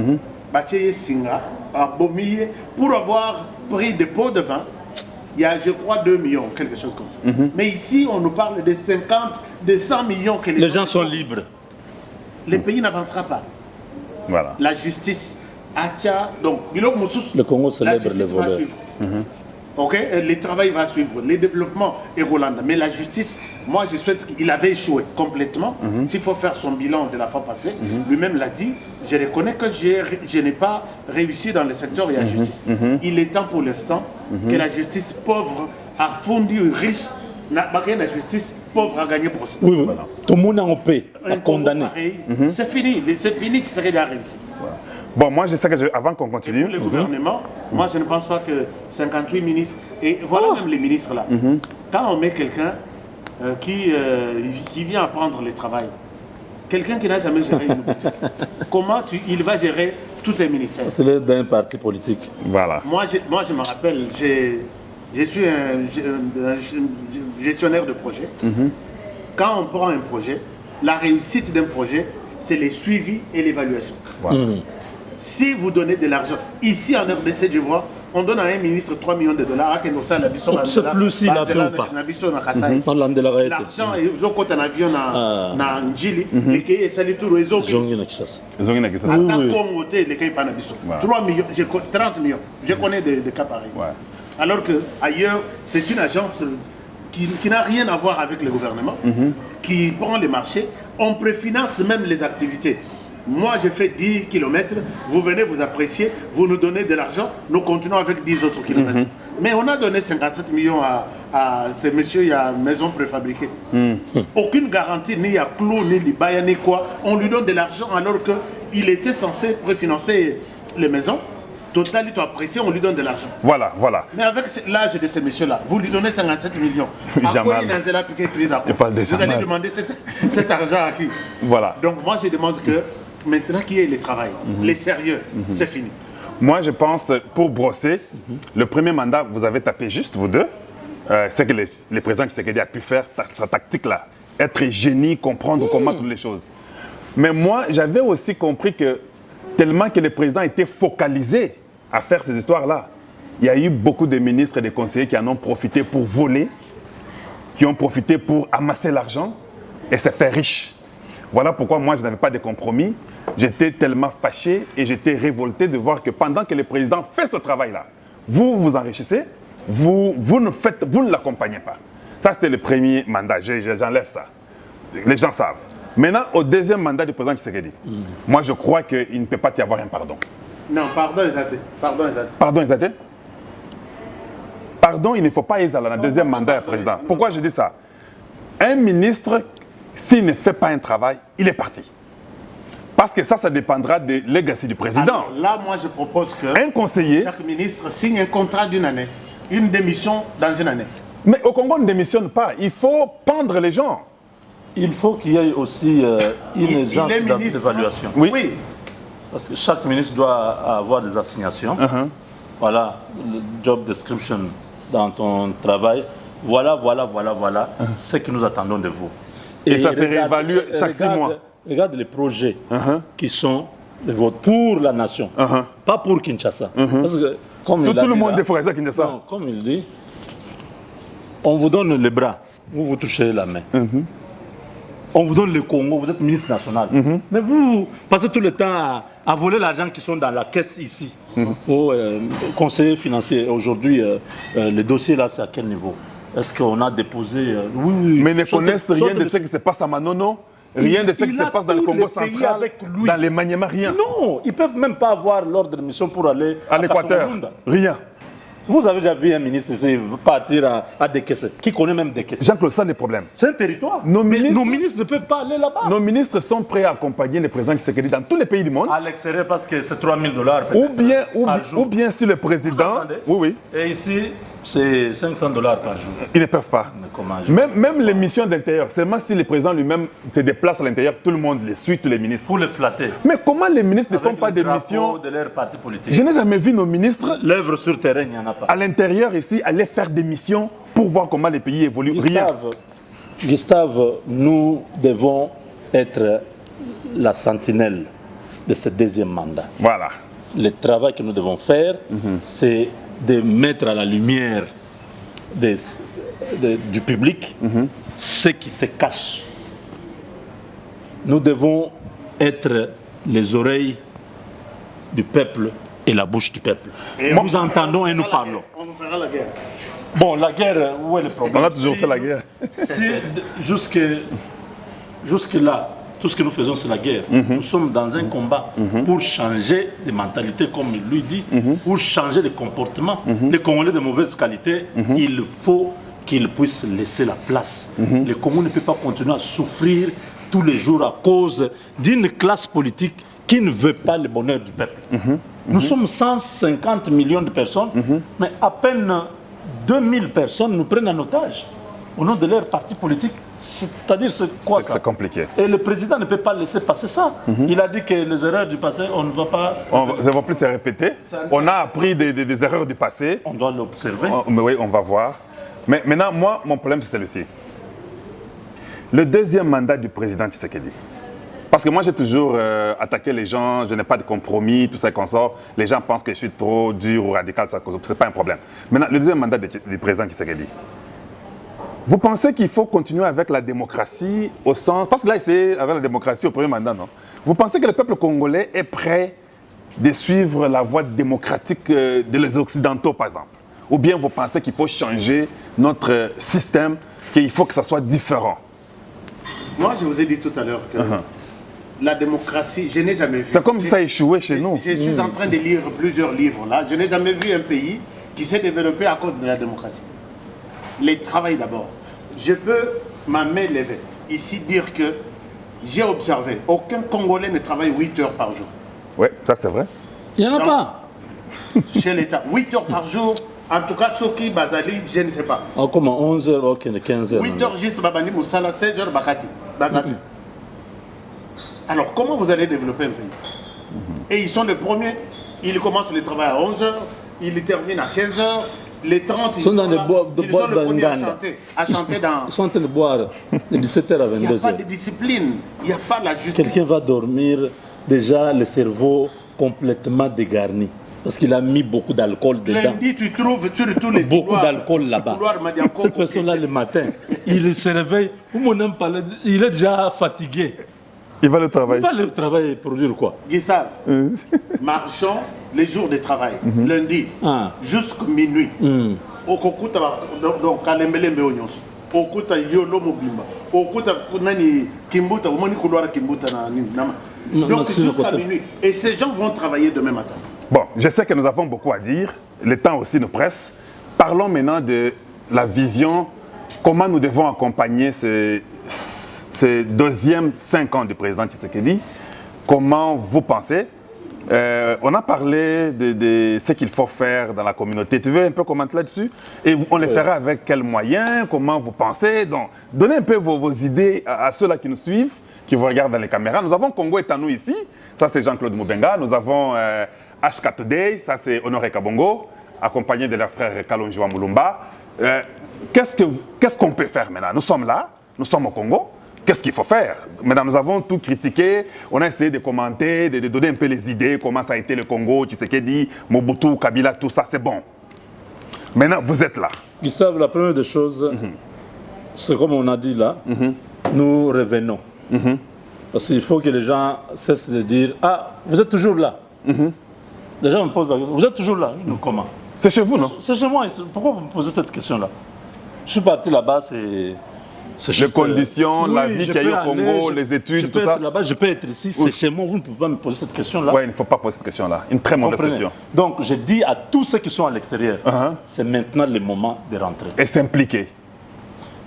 Batié Singa, à Bomille, pour avoir pris des pots de vin. Il y a, je crois, 2 millions, quelque chose comme ça. Mais ici, on nous parle de 50, de 100 millions. Que les gens sont libres. Le pays n'avancera pas. Voilà. La justice, donc, le Congo célèbre les voleurs. Le travail va suivre, le développement est Roland. Mais la justice, moi je souhaite qu'il avait échoué complètement. S'il faut faire son bilan de la fois passée, lui-même l'a dit, je reconnais que je n'ai pas réussi dans le secteur de la justice. Il est temps pour l'instant que la justice pauvre a fondu riche, la justice pauvre a gagné pour ça. Oui. Tout le monde en paix, a condamné. C'est fini, qui serait déjà réussi. Bon, moi je sais que avant qu'on continue. Pour le gouvernement, moi je ne pense pas que 58 ministres, et voilà même les ministres là, quand on met quelqu'un qui vient apprendre le travail. Quelqu'un qui n'a jamais géré une boutique. Comment il va gérer tous les ministères? C'est l'aide d'un parti politique. Voilà. Moi, je me rappelle, je suis un gestionnaire de projet. Quand on prend un projet, la réussite d'un projet, c'est le suivi et l'évaluation. Voilà. Si vous donnez de l'argent, ici en RDC, je vois, on donne à un ministre 3 millions de dollars. On ne sait plus s'il a fait ou pas. L'argent est au côté d'un avion na Njili et qui est sali tout réseau. Ils ont une question. Voilà. 3 millions, 30 millions. Je connais des cas pareils. Ouais. Alors qu'ailleurs, c'est une agence qui n'a rien à voir avec le gouvernement, qui prend les marchés. On préfinance même les activités. Moi, je fais 10 km, vous venez vous apprécier, vous nous donnez de l'argent, nous continuons avec 10 autres kilomètres. Mais on a donné 57 millions à ces messieurs, il y a maison préfabriquée. Aucune garantie, ni à clou, ni libaya, ni quoi. On lui donne de l'argent alors qu'il était censé préfinancer les maisons. Total, il doit apprécier, on lui donne de l'argent. Voilà, voilà. Mais avec l'âge de ces messieurs-là, vous lui donnez 57 millions. À quoi il vous allez demander cet argent à qui? Voilà. Donc moi, je demande que maintenant qu'il y ait le travail, les sérieux, c'est fini. Moi, je pense, pour brosser, le premier mandat, vous avez tapé juste, vous deux. C'est que le président Tshisekedi a pu faire sa tactique-là. Être génie, comprendre comment toutes les choses. Mais moi, j'avais aussi compris que tellement que le président était focalisé à faire ces histoires-là, il y a eu beaucoup de ministres et de conseillers qui en ont profité pour voler, qui ont profité pour amasser l'argent et se faire riche. Voilà pourquoi moi, je n'avais pas de compromis. J'étais tellement fâché et j'étais révolté de voir que pendant que le président fait ce travail-là, vous vous enrichissez, vous ne l'accompagnez pas. Ça, c'était le premier mandat. J'enlève ça. Les gens savent. Maintenant, au deuxième mandat du président Tshisekedi, moi, je crois qu'il ne peut pas y avoir un pardon. Non, pardon, Ezate. Pardon, Ezate. Pardon, Ezate. Pardon, il ne faut pas y aller dans le deuxième mandat du président. Pourquoi je dis ça? Un ministre, s'il ne fait pas un travail, il est parti. Parce que ça dépendra de legacy du président. Alors, là, moi, je propose que un conseiller, chaque ministre signe un contrat d'une année, une démission dans une année. Mais au Congo, on ne démissionne pas. Il faut pendre les gens. Il faut qu'il y ait aussi une agence d'évaluation. Oui. Parce que chaque ministre doit avoir des assignations. Voilà, le job description dans ton travail. Voilà ce que nous attendons de vous. Et ça se réévalue chaque 6 mois. Regarde les projets qui sont pour la nation, pas pour Kinshasa. Parce que, comme tout le monde défend ça Kinshasa. Non, comme il dit, on vous donne les bras, vous touchez la main. On vous donne le Congo, vous êtes ministre national. Mais vous passez tout le temps à voler l'argent qui sont dans la caisse ici. Au conseiller financier, aujourd'hui, le dossier là, c'est à quel niveau? Est-ce qu'on a déposé... Oui. Mais ils ne connaissent rien de ce qui se passe à Manono, rien de ce qui se passe dans le Congo central, dans les Maniema, rien. Non, ils ne peuvent même pas avoir l'ordre de mission pour aller à l'Équateur. Rien. Vous avez déjà vu un ministre ici partir à décaisser, qui connaît même décaisser. Jean-Claude, ça, les problèmes. C'est un territoire. Nos ministres ne peuvent pas aller là-bas. Nos ministres sont prêts à accompagner le président Tshisekedi dans tous les pays du monde. À l'extérieur, parce que c'est 3 000 $. Ou bien si le président... Oui. Et ici, c'est 500 $ par jour. Ils ne peuvent pas. Même les missions d'intérieur, seulement si le président lui-même se déplace à l'intérieur, tout le monde les suit, tous les ministres. Pour les flatter. Mais comment les ministres ne font pas des missions de leur parti politique? Je n'ai jamais vu nos ministres... L'œuvre sur terrain, il n'y en a pas. À l'intérieur ici, aller faire des missions pour voir comment les pays évoluent. Gustave, nous devons être la sentinelle de ce deuxième mandat. Voilà. Le travail que nous devons faire, c'est de mettre à la lumière du public ce qui se cache. Nous devons être les oreilles du peuple et la bouche du peuple. Et nous entendons et nous parlons. On vous fera la guerre. Bon, la guerre, où est le problème? On a toujours fait la guerre. Si jusque-là, tout ce que nous faisons, c'est la guerre. Nous sommes dans un combat pour changer les mentalités, comme il lui dit, pour changer les comportements. Les Congolais de mauvaise qualité, il faut qu'ils puissent laisser la place. Le Congo ne peut pas continuer à souffrir tous les jours à cause d'une classe politique qui ne veut pas le bonheur du peuple. Nous sommes 150 millions de personnes, mais à peine 2000 personnes nous prennent en otage. au nom de leur parti politique. C'est-à-dire, c'est quoi ça? C'est compliqué. Et le président ne peut pas laisser passer ça. Il a dit que les erreurs du passé, on ne va pas... Ça ne va plus se répéter. On a appris des erreurs du passé. On doit l'observer. Mais oui, on va voir. Mais maintenant, moi, mon problème, c'est celui-ci. Le deuxième mandat du président Tshisekedi. Parce que moi, j'ai toujours attaqué les gens, je n'ai pas de compromis, tout ça qu'on sort. Les gens pensent que je suis trop dur ou radical, tout ça, ce n'est pas un problème. Maintenant, le deuxième mandat du président Tshisekedi. Vous pensez qu'il faut continuer avec la démocratie au sens... Parce que là, c'est avec la démocratie au premier mandat, non? Vous pensez que le peuple congolais est prêt de suivre la voie démocratique des Occidentaux, par exemple? Ou bien vous pensez qu'il faut changer notre système, qu'il faut que ça soit différent? Moi, je vous ai dit tout à l'heure que la démocratie, je n'ai jamais vu... C'est comme si ça a échoué chez nous. Je suis en train de lire plusieurs livres là. Je n'ai jamais vu un pays qui s'est développé à cause de la démocratie. Les travail d'abord. Je peux ma main levée ici dire que j'ai observé, aucun Congolais ne travaille 8 heures par jour. Oui, ça c'est vrai. Il n'y en a pas. Chez l'État, 8 heures par jour, en tout cas, Soki, Bazali, je ne sais pas. Oh, comment 11 heures, ok, 15 heures. 8 heures juste Babani Moussala, 16 heures Bakati, Bazati. Alors, comment vous allez développer un pays? Et ils sont les premiers, ils commencent le travail à 11 heures, ils terminent à 15 heures. Les 30, ils sont dans les bois de premiers Nganda. à chanter dans... Ils sont en train de boire de 17h à Il n'y a 22h. pas de discipline, il n'y a pas la justice. Quelqu'un va dormir, déjà le cerveau complètement dégarni. Parce qu'il a mis beaucoup d'alcool dedans. Lundi, tu trouves surtout les Beaucoup d'alcool là-bas. Madianko, Cette personne-là, le matin, il se réveille, il est déjà fatigué. Il va le travailler. Il va le travail et produire quoi? Gustave, marchons les jours de travail, lundi, jusqu'à minuit. Okukuta, donc, Kalembelembe Onyos. Okuta Yolo Mobimba. Okuta Nani Kimbuta, Moni Couloir Kimbuta Nama. Donc, jusqu'à minuit. Et ces gens vont travailler demain matin. Bon, je sais que nous avons beaucoup à dire. Le temps aussi nous presse. Parlons maintenant de la vision, comment nous devons accompagner ces deuxièmes 5 ans du président Tshisekedi. Comment vous pensez? On a parlé de ce qu'il faut faire dans la communauté. Tu veux un peu commenter là-dessus? Et on le fera avec quels moyens? Comment vous pensez? Donc, donnez un peu vos idées à ceux-là qui nous suivent, qui vous regardent dans les caméras. Nous avons Congo Etano ici. Ça, c'est Jean-Claude Moubenga. Nous avons HK Today. Ça, c'est Honoré Kabongo, accompagné de leur frère Kalonjiwa Moulumba. Qu'est-ce qu'on peut faire maintenant? Nous sommes là. Nous sommes au Congo. Qu'est-ce qu'il faut faire? Maintenant, nous avons tout critiqué, on a essayé de commenter, de donner un peu les idées, comment ça a été le Congo, Tshisekedi, Mobutu, Kabila, tout ça, c'est bon. Maintenant, vous êtes là. Gustave, la première des choses, c'est comme on a dit là, nous revenons. Parce qu'il faut que les gens cessent de dire « Ah, vous êtes toujours là ». Les gens me posent la question « Vous êtes toujours là ?» Je dis « Comment ?» C'est chez vous, non? C'est chez moi. Pourquoi vous me posez cette question-là? Je suis parti là-bas, c'est... Les conditions, la vie qu'il y a eu au Congo, les études, tout ça. Je peux être là-bas, je peux être ici, c'est chez moi, vous ne pouvez pas me poser cette question-là. Oui, il ne faut pas poser cette question-là. Une très mauvaise question. Donc, je dis à tous ceux qui sont à l'extérieur, c'est maintenant le moment de rentrer. Et s'impliquer.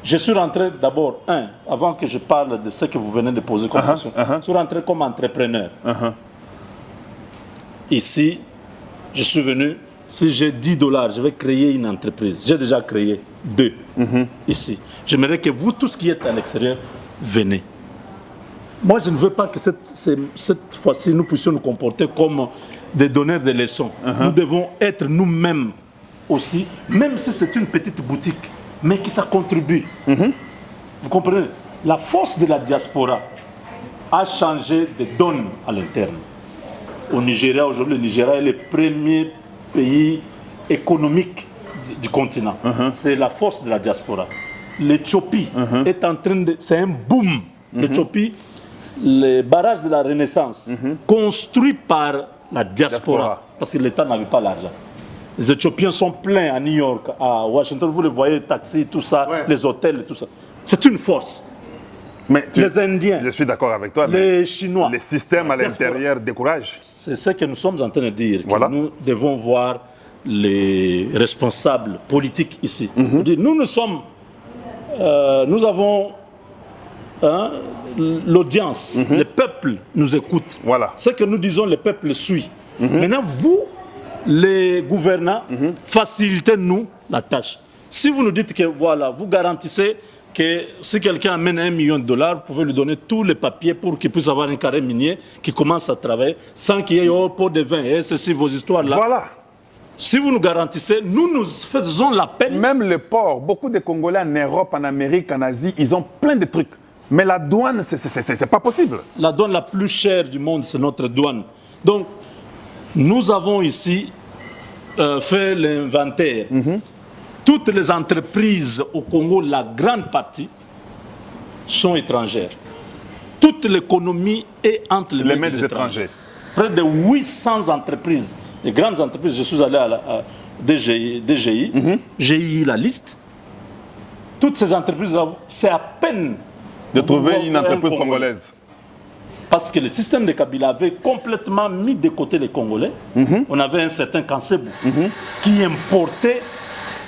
Je suis rentré d'abord, avant que je parle de ce que vous venez de poser comme question, je suis rentré comme entrepreneur. Ici, je suis venu, si j'ai $10, je vais créer une entreprise. J'ai déjà créé 2 ici. J'aimerais que vous, tous qui êtes à l'extérieur, venez. Moi, je ne veux pas que cette fois-ci, nous puissions nous comporter comme des donneurs de leçons. Nous devons être nous-mêmes aussi, même si c'est une petite boutique, mais qui ça contribue. Vous comprenez? La force de la diaspora a changé de donne à l'interne. Au Nigeria, aujourd'hui, le Nigeria est le premier pays économique du continent. C'est la force de la diaspora. L'Éthiopie est en train de... C'est un boom. L'Éthiopie, les barrages de la Renaissance, construits par la diaspora, parce que l'État n'avait pas l'argent. Les Éthiopiens sont pleins à New York, à Washington, vous les voyez, taxis, tout ça, les hôtels, tout ça. C'est une force. Mais les Indiens, je suis d'accord avec toi, les Chinois, les systèmes à l'intérieur découragent. C'est ce que nous sommes en train de dire. Voilà. Que nous devons voir les responsables politiques ici. Nous sommes, nous avons l'audience, le peuple nous écoute. Voilà. Ce que nous disons, le peuple suit. Maintenant, vous, les gouvernants, facilitez-nous la tâche. Si vous nous dites que voilà, vous garantissez que si quelqu'un amène $1 million, vous pouvez lui donner tous les papiers pour qu'il puisse avoir un carré minier qui commence à travailler sans qu'il y ait un pot de vin et ceci, vos histoires-là. Voilà. Si vous nous garantissez, nous faisons l'appel. Même le port, beaucoup de Congolais en Europe, en Amérique, en Asie, ils ont plein de trucs. Mais la douane, c'est pas possible. La douane la plus chère du monde, c'est notre douane. Donc, nous avons ici fait l'inventaire. Toutes les entreprises au Congo, la grande partie, sont étrangères. Toute l'économie est entre les mains des étrangers. Près de 800 entreprises, des grandes entreprises. Je suis allé à la DGI, j'ai eu la liste. Toutes ces entreprises, c'est à peine de trouver une entreprise congolaise. Parce que le système de Kabila avait complètement mis de côté les Congolais. On avait un certain Kansebou qui importait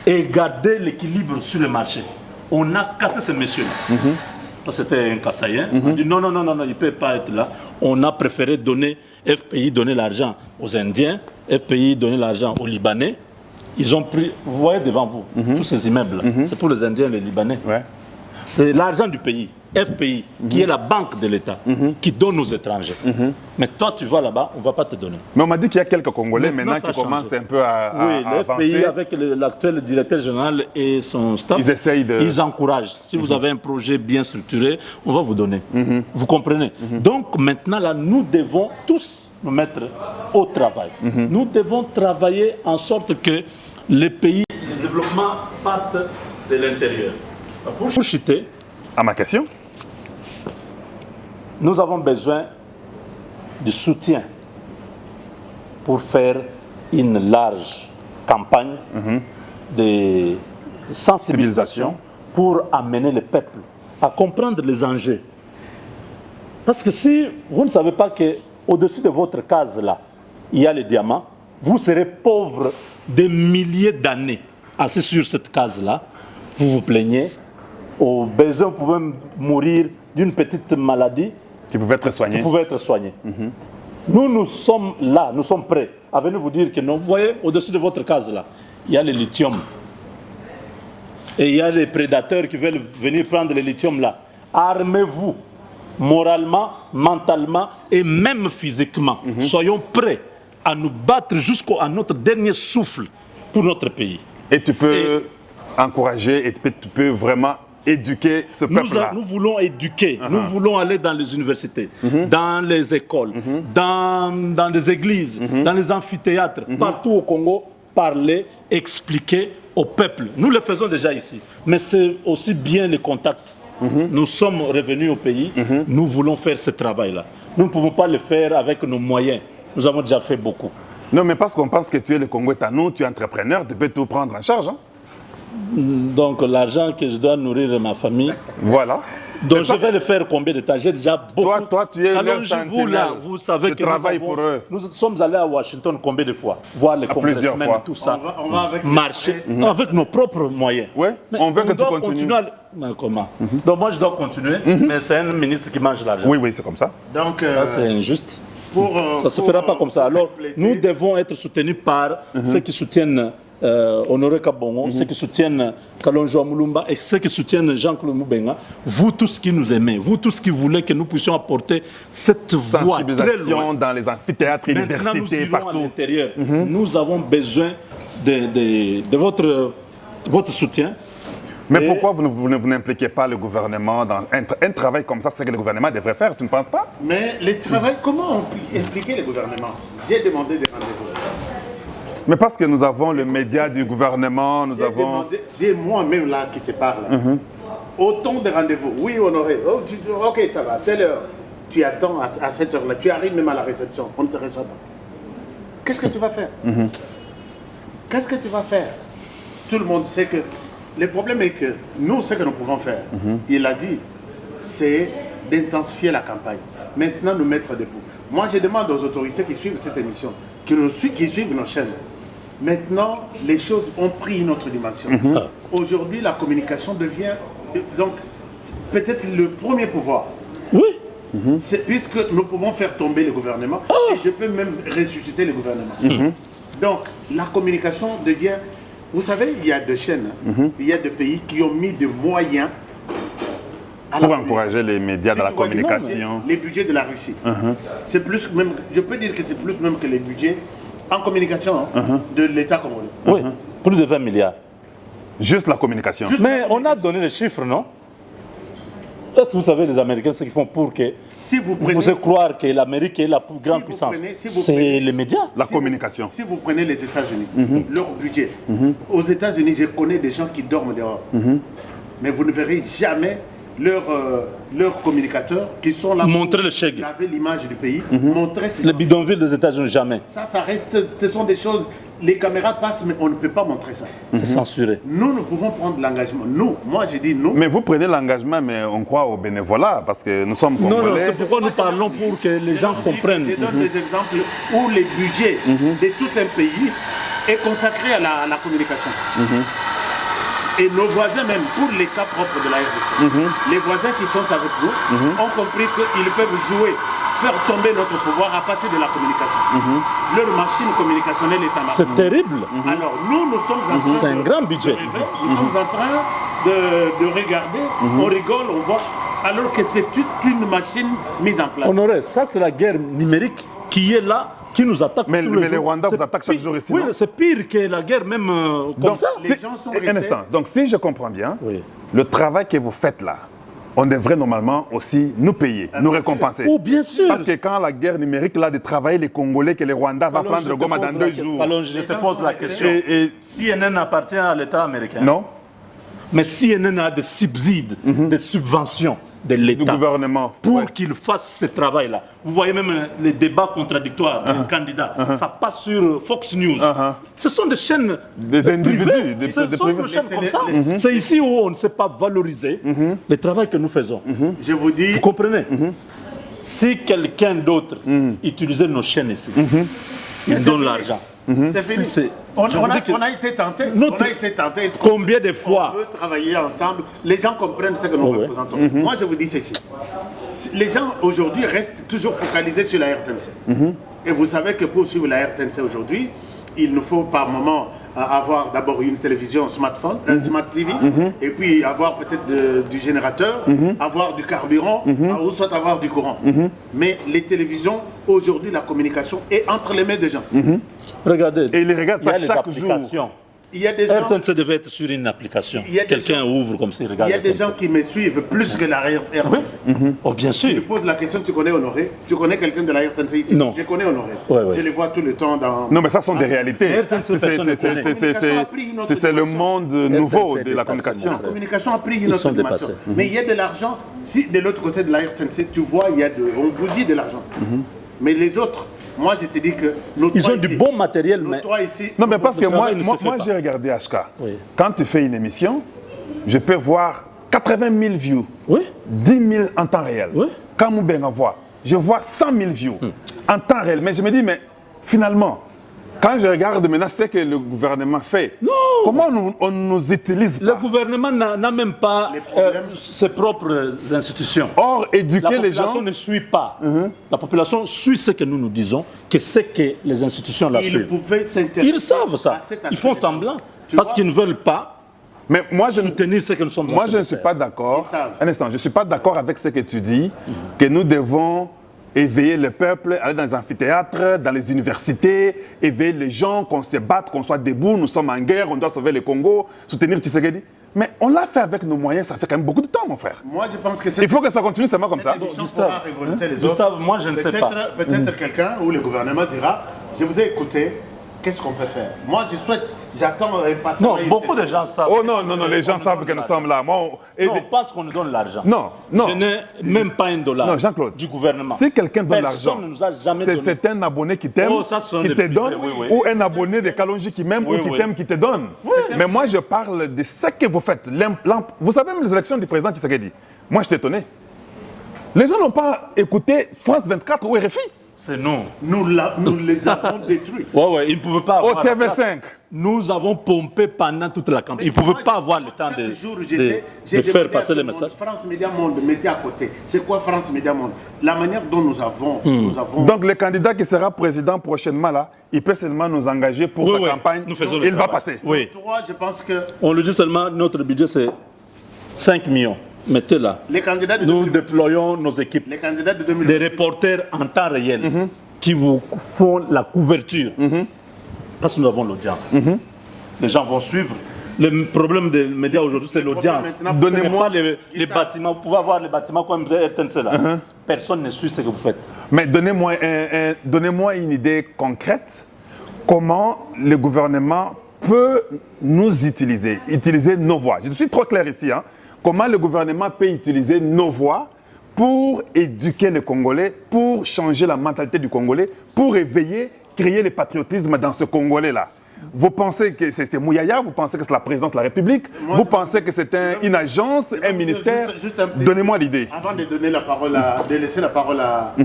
et gardait l'équilibre sur le marché. On a cassé ce monsieur-là. C'était un Kassaïen. On a dit non, il ne peut pas être là. On a préféré donner, FPI donner l'argent aux Indiens, FPI donner l'argent aux Libanais. Ils ont pris, vous voyez devant vous, tous ces immeubles, c'est pour les Indiens et les Libanais. Ouais. C'est l'argent du pays. FPI, qui est la banque de l'État, qui donne aux étrangers. Mais toi, tu vas là-bas, on ne va pas te donner. Mais on m'a dit qu'il y a quelques Congolais maintenant qui commencent un peu à avancer. Oui, l'FPI, avec l'actuel directeur général et son staff, ils essayent de... Ils encouragent. Si vous avez un projet bien structuré, on va vous donner. Vous comprenez? Donc maintenant, là, nous devons tous nous mettre au travail. Nous devons travailler en sorte que les pays, le développement partent de l'intérieur. Pour chuter, à ma question, nous avons besoin de soutien pour faire une large campagne de sensibilisation pour amener le peuple à comprendre les enjeux. Parce que si vous ne savez pas qu'au-dessus de votre case-là, il y a les diamants, vous serez pauvre des milliers d'années assis sur cette case-là, vous vous plaignez, au besoin, vous pouvez mourir d'une petite maladie qui pouvait être soignée. Nous sommes là, nous sommes prêts à venir vous dire que non, vous voyez, au-dessus de votre case là, il y a le lithium. Et il y a les prédateurs qui veulent venir prendre le lithium là. Armez-vous, moralement, mentalement et même physiquement. Soyons prêts à nous battre jusqu'à notre dernier souffle pour notre pays. Et tu peux encourager et tu peux vraiment éduquer ce peuple-là. Nous voulons éduquer, nous voulons aller dans les universités, dans les écoles, dans les églises, dans les amphithéâtres, partout au Congo, parler, expliquer au peuple. Nous le faisons déjà ici, mais c'est aussi bien les contacts. Nous sommes revenus au pays, nous voulons faire ce travail-là. Nous ne pouvons pas le faire avec nos moyens, nous avons déjà fait beaucoup. Non, mais parce qu'on pense que tu es le Congo est à nous, tu es entrepreneur, tu peux tout prendre en charge. Donc l'argent que je dois nourrir ma famille. Voilà. Donc je vais le faire combien de temps? J'ai déjà beaucoup. Toi, tu es leur vous là, vous savez que nous sommes allés à Washington combien de fois? Voir les congressmen et tout ça. On va avec marcher avec nos propres moyens. Oui, on veut que tu continues. Comment? Donc moi je dois continuer, mais c'est un ministre qui mange l'argent. Oui, c'est comme ça. Donc ça c'est injuste. Ça ne se fera pas comme ça. Alors nous devons être soutenus par ceux qui soutiennent Honoré Kabongo, ceux qui soutiennent Kalonjo Amulumba et ceux qui soutiennent Jean-Claude Moubenga, vous tous qui nous aimez, vous tous qui voulez que nous puissions apporter cette voix très loin. Dans les amphithéâtres, universités, partout. À l'intérieur. Nous avons besoin de votre soutien. Mais pourquoi vous n'impliquez pas le gouvernement dans un travail comme ça? C'est que le gouvernement devrait faire, tu ne penses pas? Mais le travail, comment impliquer le gouvernement? J'ai demandé des rendez-vous. Mais parce que nous avons le média du gouvernement, j'ai moi-même là qui te parle. Autant de rendez-vous. Oui, Honoré. Ok, ça va. À telle heure, tu attends à cette heure-là. Tu arrives même à la réception. On ne te reçoit pas. Qu'est-ce que tu vas faire? Qu'est-ce que tu vas faire? Tout le monde sait que... Le problème est que nous, ce que nous pouvons faire, il a dit, c'est d'intensifier la campagne. Maintenant, nous mettre debout. Moi, je demande aux autorités qui suivent cette émission, qui suivent nos chaînes. Maintenant, les choses ont pris une autre dimension. Aujourd'hui, la communication devient donc peut-être le premier pouvoir. Oui. Puisque nous pouvons faire tomber le gouvernement et je peux même ressusciter le gouvernement. Donc, la communication devient Vous savez, il y a des chaînes, il y a des pays qui ont mis des moyens à pour la encourager les médias dans la tu vois, communication. les budgets de la Russie. C'est plus même, je peux dire que c'est plus même que les budgets en communication de l'État congolais. Oui, plus de 20 milliards. Juste la communication. Mais on a donné les chiffres, non? Est-ce que vous savez les Américains ce qu'ils font pour que Si vous vous prenez, pouvez croire que l'Amérique est la plus grande vous puissance? prenez- si vous C'est prenez- les médias. La si vous- communication. Si vous prenez les États-Unis, leur budget, aux États-Unis, je connais des gens qui dorment dehors. Mais vous ne verrez jamais leurs communicateurs qui sont là Montrer pour le chèque. laver l'image du pays, montrer ces Les gens. bidonvilles des États-Unis, jamais. Ça reste, ce sont des choses, les caméras passent, mais on ne peut pas montrer ça. C'est censuré. Nous pouvons prendre l'engagement. Nous, moi je dis nous. Mais vous prenez l'engagement, mais on croit au bénévolat, parce que nous sommes Non, non, congolais. c'est pourquoi nous parlons pour que les gens comprennent. Je donne des exemples où les budgets de tout un pays est consacré à la communication. Et nos voisins même, pour les cas propres de la RDC, les voisins qui sont avec nous ont compris qu'ils peuvent jouer, faire tomber notre pouvoir à partir de la communication. Leur machine communicationnelle est en C'est marche. terrible. Alors nous sommes en train C'est un grand budget. Nous sommes en train de regarder, on rigole, on voit, alors que c'est toute une machine mise en place. Honoré, ça c'est la guerre numérique qui est là, qui nous attaque Mais- tous mais les les jours. Rwandais vous C'est attaquent chaque pire- jour ici, Oui, non? c'est pire que la guerre même comme Donc, ça. Les gens sont restés- un instant. Donc, si je comprends bien, Oui. le travail que vous faites là, on devrait normalement aussi nous payer, nous récompenser. Oh, bien sûr. Parce que quand la guerre numérique, là, de travailler les Congolais, que les Rwandais va prendre le Goma dans 2 jours. Alors, je te pose la question. Et CNN appartient à l'État américain. non, Mais CNN a des subsides, des subventions de du l'État gouvernement. pour Ouais. qu'il fasse ce travail-là. Vous voyez même les débats contradictoires des candidats. Ça passe sur Fox News. Ce sont des chaînes Des individus, privées. des Ce sont privés. des chaînes comme ça. Les- C'est ici où on ne sait pas valoriser le travail que nous faisons. Je vous dis, Vous comprenez? Si quelqu'un d'autre utilisait nos chaînes ici, ils donnent l'argent. c'est fini. C'est- On, je on vous a, dis que on a été tenté. notre- On a été tenté. Est-ce qu'on Combien de peut- fois on peut travailler ensemble. Les gens comprennent ce que nous Oh, ouais. représentons. Moi, je vous dis ceci. Les gens aujourd'hui restent toujours focalisés sur la RTNC. Et vous savez que pour suivre la RTNC aujourd'hui, il nous faut par moment avoir d'abord une télévision smartphone, Smart TV, et puis avoir peut-être du générateur, avoir du carburant, ou soit avoir du courant. Mais les télévisions, aujourd'hui, la communication est entre les mains des gens. Regardez, Et ils regardent il y a ça les chaque jour. applications. Il y a des gens... RTNC devait être sur une application. Il y a des Quelqu'un ouvre comme ça, il regarde. Il y a des RTNC. gens qui me suivent plus que la RTNC. Oh, bien Tu sûr. poses la question, tu connais Honoré? Tu connais quelqu'un de la RTNC ici? Non. Je connais Honoré. Ouais, ouais. Je les vois tout le temps dans... Non, mais ça sont des réalités. RTNC, C'est- personne ne connaît. c'est le monde nouveau de la dépassé, communication. mon La communication a pris une Ils autre sont dimension. dépassés. Mais il y a de l'argent. Si de l'autre côté de la RTNC, tu vois, on bousille de l'argent. Mais les autres, moi je te dis que nos Ils trois ont du ici- bon matériel, nos mais trois ici, Non, mais parce que Le moi, travail ne se fait pas. j'ai regardé HK. Oui. Quand tu fais une émission, je peux voir 80 000 views, oui, 10 000 en temps réel. Oui. Quand Moubenga voit, je vois 100 000 views en temps réel. Mais je me dis, mais finalement, quand je regarde maintenant ce que le gouvernement fait, comment on nous utilise le pas? gouvernement n'a même pas Les problèmes. ses propres institutions. Or, La éduquer les population gens... ne suit pas. La population suit ce que nous disons, que c'est que les institutions la ils suivent. pouvaient s'intéresser. Ils savent ça. à cet Ils font aspect des semblant. choses. Tu Parce vois? qu'ils ne veulent pas Mais moi, je ne... soutenir ce que nous sommes en Moi, train je de ne suis faire. pas d'accord. Ils savent. Un instant, je ne suis pas d'accord avec ce que tu dis, que nous devons éveiller le peuple, aller dans les amphithéâtres, dans les universités, éveiller les gens, qu'on se batte, qu'on soit debout, nous sommes en guerre, on doit sauver le Congo, soutenir Tshisekedi. Mais on l'a fait avec nos moyens, ça fait quand même beaucoup de temps, mon frère. Moi je pense que Il faut que ça continue seulement comme ça. cette émission Gustave, pourra révolter les Gustave, autres. moi, je ne sais pas. Peut-être quelqu'un ou le gouvernement dira, je vous ai écouté, qu'est-ce qu'on peut faire? Moi je souhaite, j'attends impatiemment. Non, une beaucoup de télévision. gens savent. Oh non, non, non, les gens savent que nous sommes là. Moi, Non, parce qu'on nous donne l'argent. Non, non. Je n'ai même pas un dollar Non, Jean-Claude. du gouvernement. Si quelqu'un donne l'argent, Personne ne nous a jamais donné. c'est un abonné qui t'aime, Oh, ça, ce sont qui des te privés, donne, oui, oui. ou un abonné de Kalonji qui m'aime Oui, ou qui oui. t'aime, qui te donne. Mais moi, je parle de ce que vous faites. Vous savez, même les élections du président Tshisekedi, moi, je suis étonné. Les gens n'ont pas écouté France 24 ou RFI. C'est nous. Nous les avons détruits. Ouais, ils ne pouvaient pas avoir. Au TV5. Nous avons pompé pendant toute la campagne. Ils ne pouvaient pas avoir le temps de faire passer les messages. France Média Monde, mettez à côté. C'est quoi France Média Monde? La manière dont nous avons... Donc le candidat qui sera président prochainement, là, il peut seulement nous engager pour sa campagne. Nous faisons il va passer. Oui. Toi, je pense que... On le dit seulement, notre budget c'est 5 millions. Mettez là. Les candidats de Nous déployons nos équipes. Les candidats de 2020. Des reporters en temps réel qui vous font la couverture. Parce que nous avons l'audience. Les gens vont suivre. Le problème des médias aujourd'hui, c'est l'audience. Donnez-moi les bâtiments. Vous pouvez avoir les bâtiments comme RTNC là. Personne ne suit ce que vous faites. Mais donnez-moi une idée concrète. Comment le gouvernement peut nous utiliser nos voix. Je suis trop clair ici. Hein. Comment le gouvernement peut utiliser nos voix pour éduquer les Congolais, pour changer la mentalité du Congolais, pour éveiller, créer le patriotisme dans ce Congolais-là. Vous pensez que c'est Mouyaya, vous pensez que c'est la présidence de la République, vous pensez que c'est une agence, un ministère. Donnez-moi l'idée. Avant de donner la parole de laisser la parole à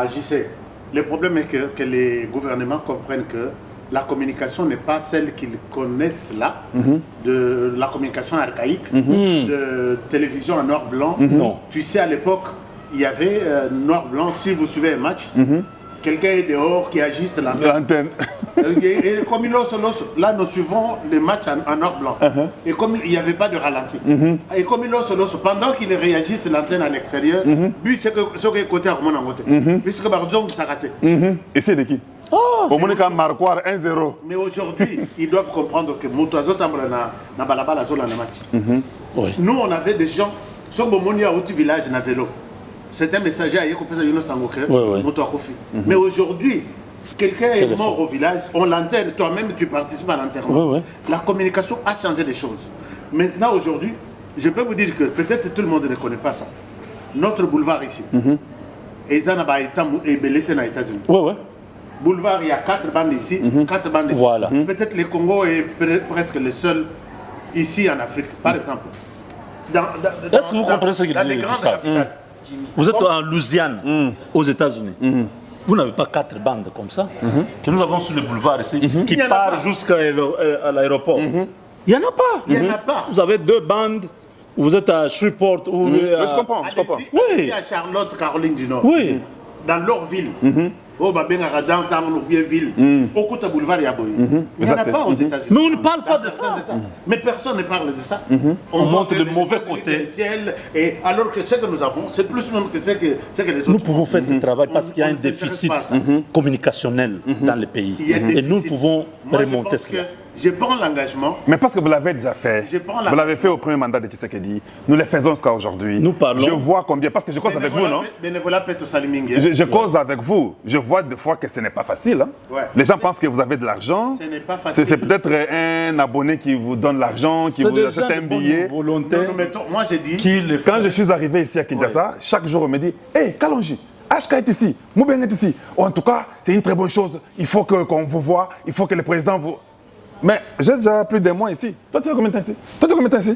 JC, le problème est que les gouvernements comprennent que la communication n'est pas celle qu'ils connaissent là, de la communication archaïque, de télévision en noir-blanc. Non. Tu sais, à l'époque, il y avait noir-blanc. Si vous suivez un match, quelqu'un est dehors qui ajuste l'antenne. Et comme là, nous suivons les matchs en noir-blanc. Et comme il n'y avait pas de ralenti. Et comme pendant qu'il réagisse l'antenne à l'extérieur, lui, c'est que ce côté à mon côté. Puisque Barzong s'est raté. Et c'est de qui? Au moins, quand Marquard 1-0. Mais aujourd'hui, ils doivent comprendre que Moutazo Tambra na balabala zola na match. Nous, on avait des gens, sur Bomoni à Outi village na vélo. C'est un messager à Yeko Pesa Yuno Sangoke, Moutou Akofi. Mais aujourd'hui, quelqu'un est mort au village, on l'enterre, toi-même tu participes à l'enterrement. La communication a changé les choses. Maintenant, aujourd'hui, je peux vous dire que peut-être tout le monde ne connaît pas ça. Notre boulevard ici, Ezanaba et Belete na États-Unis. Boulevard, il y a 4 bandes ici, 4 bandes ici. Voilà. Peut-être le Congo est presque le seul ici en Afrique, par exemple. Est-ce que vous comprenez ce qu'il dit? Vous êtes en Louisiane, aux États-Unis. Vous n'avez pas 4 bandes comme ça, que nous avons sur le boulevard ici, qui part jusqu'à l'aéroport. Il n'y en a pas. Il n'y en a pas. Vous avez 2 bandes. Vous êtes à Shreveport ou Je comprends. Ici à Charlotte, Caroline du Nord. Oui. Dans leur ville. Oh, bah, ben, dans nos vieilles villes. Au côté boulevard, il y a Il n'y en a pas aux États-Unis. Mais on ne parle pas de ça. Mais personne ne parle de ça. On montre le mauvais côté. Et alors que ce que nous avons, c'est plus même que ce que les autres. Nous pouvons faire ce travail parce qu'il y a un déficit communicationnel dans le pays. Et nous pouvons remonter cela. Je prends l'engagement. Mais parce que vous l'avez déjà fait. Vous l'avez fait au premier mandat de Tshisekedi. Nous le faisons jusqu'à aujourd'hui. Nous parlons. Je vois combien. Parce que je cause avec vous, non? Je cause avec vous. Je vois des fois que ce n'est pas facile. Hein? Les gens pensent que vous avez de l'argent. Ce n'est pas facile. C'est peut-être un abonné qui vous donne l'argent, qui vous achète un billet. Moi, je dis. Quand je suis arrivé ici à Kinshasa, chaque jour on me dit: Hé, Kalonji, HK est ici, Moubeng est ici. En tout cas, c'est une très bonne chose. Il faut qu'on vous voit. Il faut que le président vous. Mais j'ai déjà plus d'un mois ici. Toi, tu as combien de temps ici?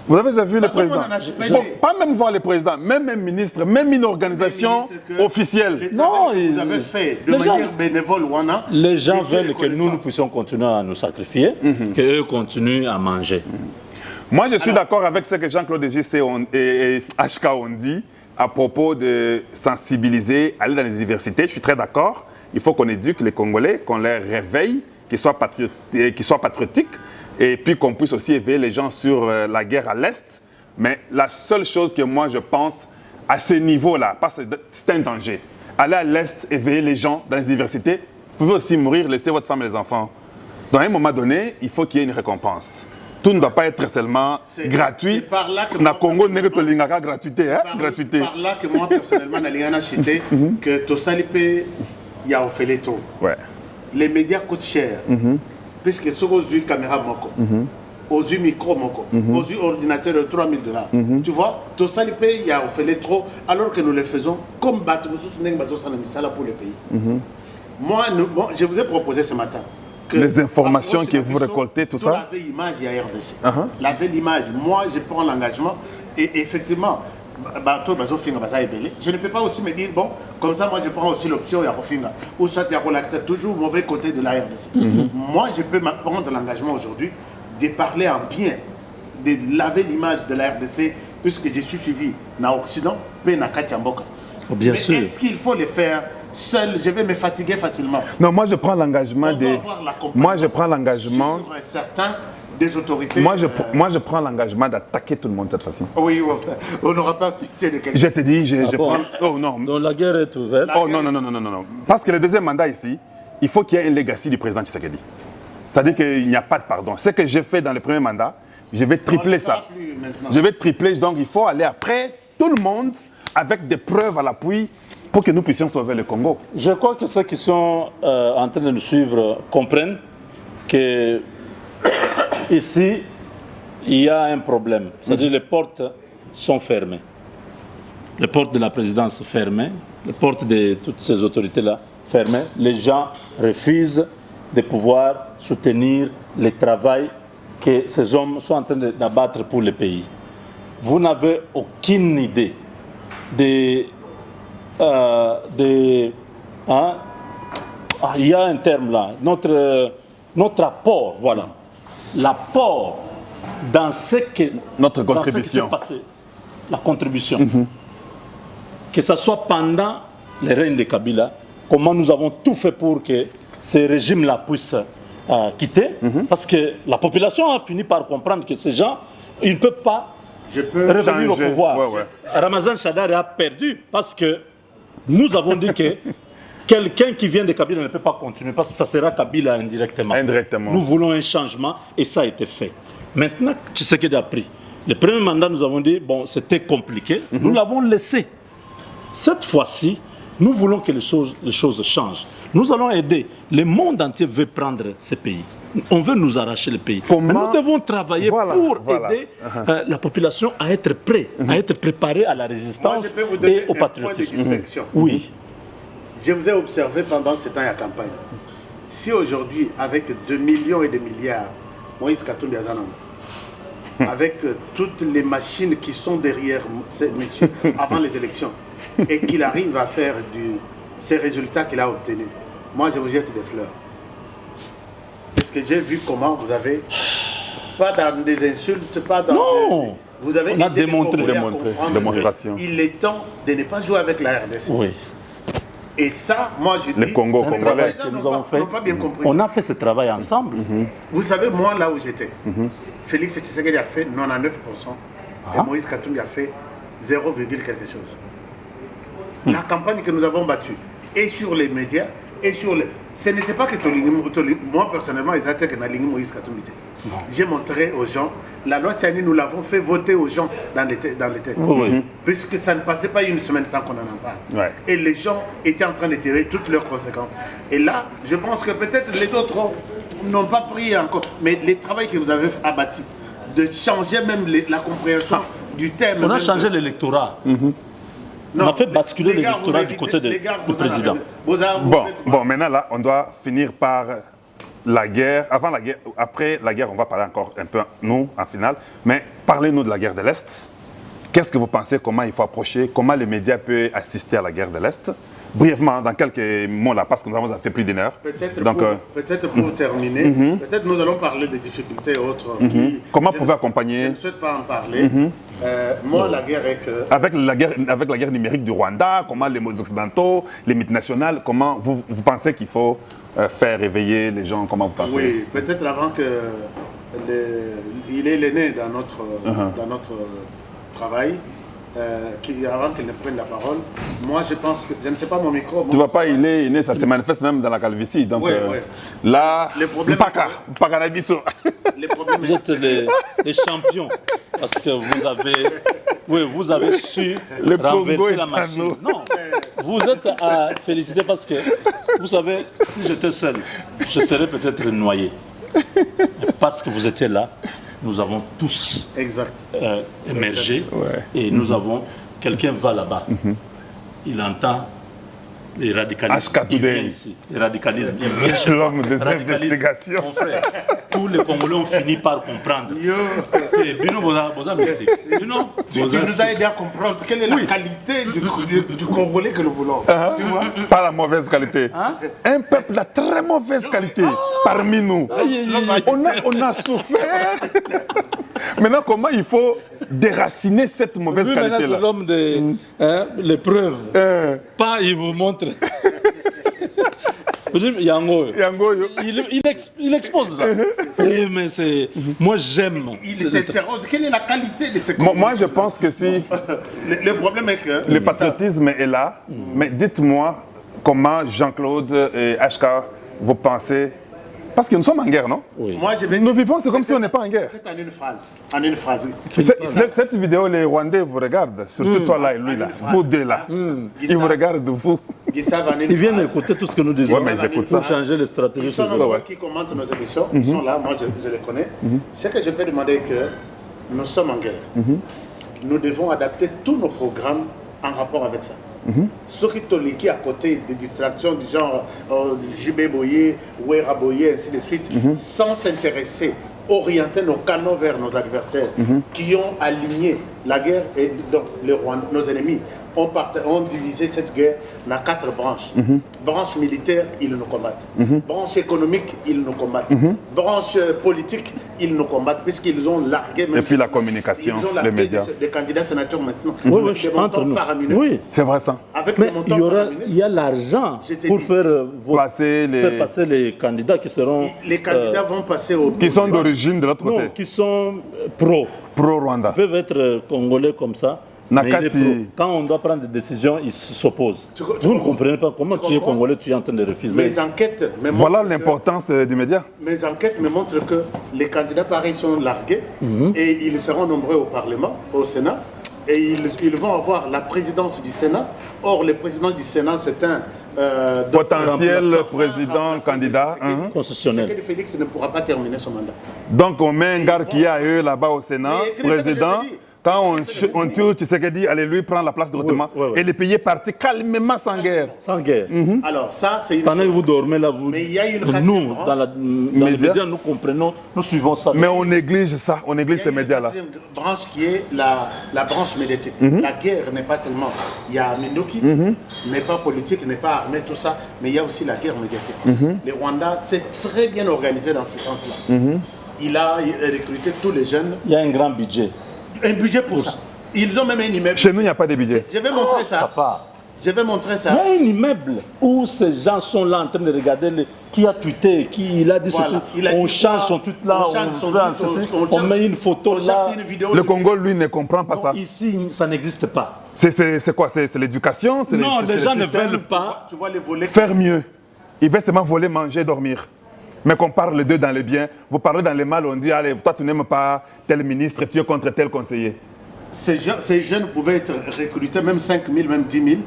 Vous avez déjà vu le président? Bon, pas même voir le président, même un ministre, même une organisation officielle. Non, vous avez fait de manière bénévole. Les gens veulent que nous puissions continuer à nous sacrifier, qu'eux continuent à manger. Moi, je suis d'accord avec ce que Jean-Claude JC et HK ont dit à propos de sensibiliser, aller dans les universités. Je suis très d'accord. Il faut qu'on éduque les Congolais, qu'on les réveille, qu'ils soient patriotiques, et puis qu'on puisse aussi éveiller les gens sur la guerre à l'Est. Mais la seule chose que moi je pense à ce niveau-là, parce que c'est un danger, aller à l'Est, éveiller les gens dans les universités, vous pouvez aussi mourir, laisser votre femme et les enfants. Dans un moment donné, il faut qu'il y ait une récompense. Tout ne doit pas être seulement gratuit. C'est par là que na Congo n'est que gratuité, hein? Gratuité. Par là que moi personnellement, je suis que to salipe il y a fait les tours. Ouais. Les médias coûtent cher, puisque ce aux yeux caméra moko, aux yeux micro moko, aux yeux ordinateur de $3000. Tu vois, tout ça les pays, il y a fait les trop, alors que nous les faisons comme bateau pour le pays. Moi, je vous ai proposé ce matin que les informations que vous récoltez, tout ça. La belle image, il y a RDC. La belle image, moi, je prends l'engagement et effectivement, je ne peux pas aussi me dire, bon, comme ça, moi, je prends aussi l'option Yakofinga. Ou soit Yakola, c'est toujours le mauvais côté de la RDC. Moi, je peux prendre l'engagement aujourd'hui de parler en bien, de laver l'image de la RDC, puisque je suis suivi dans l'Occident, puis dans Katiamboka. Bien sûr. Est-ce qu'il faut le faire seul? Je vais me fatiguer facilement. Non, moi je prends l'engagement de... Moi je prends l'engagement... Certains des autorités... Moi je prends l'engagement d'attaquer tout le monde cette fois-ci. Oui, on n'aura pas pitié de quelqu'un. Je te dis, je bon? prends... Oh non. Donc la guerre est ouverte. Oh non, non, non, non, non, non. Parce que le deuxième mandat ici, il faut qu'il y ait un legacy du président Tshisekedi. C'est-à-dire qu'il n'y a pas de pardon. Ce que j'ai fait dans le premier mandat, je vais tripler ça. Je vais tripler, donc il faut aller après tout le monde avec des preuves à l'appui pour que nous puissions sauver le Congo. Je crois que ceux qui sont en train de nous suivre comprennent que ici, il y a un problème. C'est-à-dire les portes sont fermées. Les portes de la présidence fermées, les portes de toutes ces autorités-là fermées. Les gens refusent de pouvoir soutenir le travail que ces hommes sont en train d'abattre pour le pays. Vous n'avez aucune idée il y a un terme là, notre apport, voilà, l'apport dans ce que notre contribution, dans ce qui s'est passé, la contribution, que ce soit pendant le règne de Kabila, comment nous avons tout fait pour que ce régime-là puisse quitter, parce que la population a fini par comprendre que ces gens, ils ne peuvent pas revenir au pouvoir. Ramazan Shadari a perdu parce que nous avons dit que quelqu'un qui vient de Kabila ne peut pas continuer parce que ça sera Kabila indirectement. Nous voulons un changement et ça a été fait. Maintenant, Tshisekedi a pris. Le premier mandat, nous avons dit, bon, c'était compliqué, nous l'avons laissé. Cette fois-ci, nous voulons que les choses changent. Nous allons aider. Le monde entier veut prendre ce pays. On veut nous arracher le pays. Mais nous devons travailler pour aider la population à être prêt, à être préparé à la résistance et au patriotisme. Oui. Je vous ai observé pendant ce temps à la campagne. Si aujourd'hui, avec 2 millions et des milliards, Moïse Katumbi Azanam, avec toutes les machines qui sont derrière ces messieurs avant les élections, et qu'il arrive à faire ces résultats qu'il a obtenus, moi je vous jette des fleurs. Parce que j'ai vu comment vous avez, pas dans des insultes, pas dans... Non, vous avez on a démontré. Démonstration. Il est temps de ne pas jouer avec la RDC. Oui. Et ça, moi je dis... Le Congo, que nous avons fait. Pas bien compris. On a fait ce travail ensemble. Vous savez, moi là où j'étais, Félix Tshisekedi a fait 99% et Moïse Katumbi a fait 0, quelque chose. La campagne que nous avons battue, et sur les médias, et sur les... Ce n'était pas que moi personnellement, ils étaient que Moïse Katumbi. J'ai montré aux gens, la loi Tiani, nous l'avons fait voter aux gens dans les têtes. Puisque ça ne passait pas une semaine sans qu'on en parle. Et les gens étaient en train de tirer toutes leurs conséquences. Et là, je pense que peut-être les autres n'ont pas pris encore. Mais le travail que vous avez abattu, de changer même la compréhension du thème... On a changé l'électorat. On a fait basculer l'électorat du côté du président. Bon, maintenant là, on doit finir par la guerre. Avant la guerre, après la guerre, on va parler encore un peu, nous, en finale. Mais parlez-nous de la guerre de l'Est. Qu'est-ce que vous pensez, comment il faut approcher, comment les médias peuvent assister à la guerre de l'Est? Brièvement, dans quelques mots là, parce que nous avons fait plus d'une heure. Peut-être pour terminer, peut-être nous allons parler des difficultés autres. Comment pouvez accompagner? Je ne souhaite pas en parler. Moi, la guerre est que... Avec la guerre numérique du Rwanda, comment les occidentaux, les multinationales, comment vous pensez qu'il faut faire réveiller les gens? Comment vous pensez? Oui, peut-être avant que... il est l'aîné dans notre travail. Avant qu'il ne prenne la parole, moi je pense que, je ne sais pas mon micro... Tu vois pas, il est né, ça se manifeste même dans la calvitie. Donc là, vous êtes les champions parce que vous avez su renverser la machine. Non, vous êtes à féliciter parce que, vous savez, si j'étais seul, je serais peut-être noyé. Mais parce que vous étiez là, nous avons tous émergé et nous avons... Quelqu'un va là-bas, il entend les radicalismes. HK Ils Today. viennent ici. Les radicalismes. Ils viennent chez L'homme des Radicalisme. investigations. Mon frère, tous les Congolais ont fini par comprendre. Yo, Eh, Bino Boza mystique. Bino tu Boza nous as aidé à comprendre quelle est la qualité du Congolais que nous voulons. Tu vois? Pas la mauvaise qualité. Un peuple de très mauvaise qualité parmi nous. On a souffert. Maintenant, comment il faut déraciner cette mauvaise Lui, maintenant, qualité-là? c'est l'homme des l'épreuve. Pas, il vous montre. Vous dites, Yango, Yango, yo. il expose là. Eh, mais c'est. Moi, j'aime. Il s'interroge. Quelle est la qualité de ce Moi, je pense que si Le problème est que... le patriotisme est là, mais dites-moi comment Jean-Claude et HK, vous pensez. Parce que nous sommes en guerre, non? Oui. Moi, je vais... Nous vivons, c'est comme si on n'est pas en guerre. Peut-être en une phrase. En une phrase. Cette vidéo, les Rwandais vous regardent, surtout toi là et lui là, vous deux là. Ils vous regardent, vous. Gustave, en une Ils viennent phrase. écouter tout ce que nous disons. Ouais, mais ils écoutent ça. Pour changer les stratégies. Ils sont sur- nombreux qui commentent nos émissions. Ils sont là, moi je les connais. Ce que je peux demander que nous sommes en guerre. Nous devons adapter tous nos programmes en rapport avec ça. Ceux qui sont à côté des distractions du genre Jibé Boye, Ouera Boye, ainsi de suite, sans s'intéresser, orienter nos canaux vers nos adversaires qui ont aligné la guerre et donc les Rwandais, nos ennemis. Ont divisé cette guerre dans 4 branches. Branche militaire, ils nous combattent. Branche économique, ils nous combattent. Branche politique, ils nous combattent puisqu'ils ont largué... Même Et puis la communication, ils ont les largué médias. des candidats sénateurs maintenant. Oui, oui, Des entre montants nous. faramineux. Oui. C'est vrai ça. Avec Mais des montants faramineux. il y a l'argent Je t'ai pour dit. faire, Passer les- faire passer les candidats qui seront. Les candidats vont passer au... Qui sont d'origine de l'autre Non, côté, qui sont pro. pro-Rwanda. Ils peuvent être congolais comme ça. Mais il est Nakati. pro. Quand on doit prendre des décisions, ils s'opposent. Tu Vous ne comprenez pas comment tu es comprends? congolais, tu es en train de refuser. Mes enquêtes me Voilà montrent que- l'importance du média. Mes enquêtes me montrent que les candidats pareils sont largués et ils seront nombreux au Parlement, au Sénat, et ils vont avoir la présidence du Sénat. Or, le président du Sénat, c'est un Potentiel remplaçant. président, candidat. Constitutionnel. Tshisekedi Félix ne pourra pas terminer son mandat. Donc on met un gars qui est à eux là-bas au Sénat, Mais écris ce que je président. te dis. Quand on tue Tshisekedi, allez lui prendre la place directement. Oui, oui. Et les pays partent calmement sans guerre. Sans guerre. Alors, ça, c'est une Pendant que chose. vous dormez là, vous. Mais il y a une quatrième nous, branche. dans les Médias. médias, nous comprenons, nous suivons ça. Mais on néglige ça, on néglige Il y a ces une médias-là. quatrième branche qui est la branche médiatique. La guerre n'est pas tellement... Il y a Mindoki, n'est pas politique, n'est pas armé, tout ça, mais il y a aussi la guerre médiatique. Le Rwanda s'est très bien organisé dans ce sens-là. Il a recruté tous les jeunes. Il y a un grand budget. Un budget pour ça. Ils ont même un immeuble. Chez nous, il n'y a pas de budget. Je vais montrer ça. Papa. Je vais montrer Il y ça. a un immeuble où ces gens sont là en train de regarder qui a tweeté, qui il a dit Voilà. ceci. Il a On dit change ça, son tweet là, on change son fait un tweet, ceci, on on cherche- met une photo on là. cherche une vidéo. Le Congo, lui, ne comprend pas ça. Non, ici, ça n'existe pas. C'est quoi? C'est l'éducation? C'est Non, c'est les gens le ne système? veulent pas. Tu vois les volets. Faire mieux. Ils veulent seulement voler, manger, dormir. Mais qu'on parle d'eux dans le bien. Vous parlez dans le mal, on dit, allez, toi tu n'aimes pas tel ministre, tu es contre tel conseiller. Ces jeunes pouvaient être recrutés, même 5 000, même 10 000,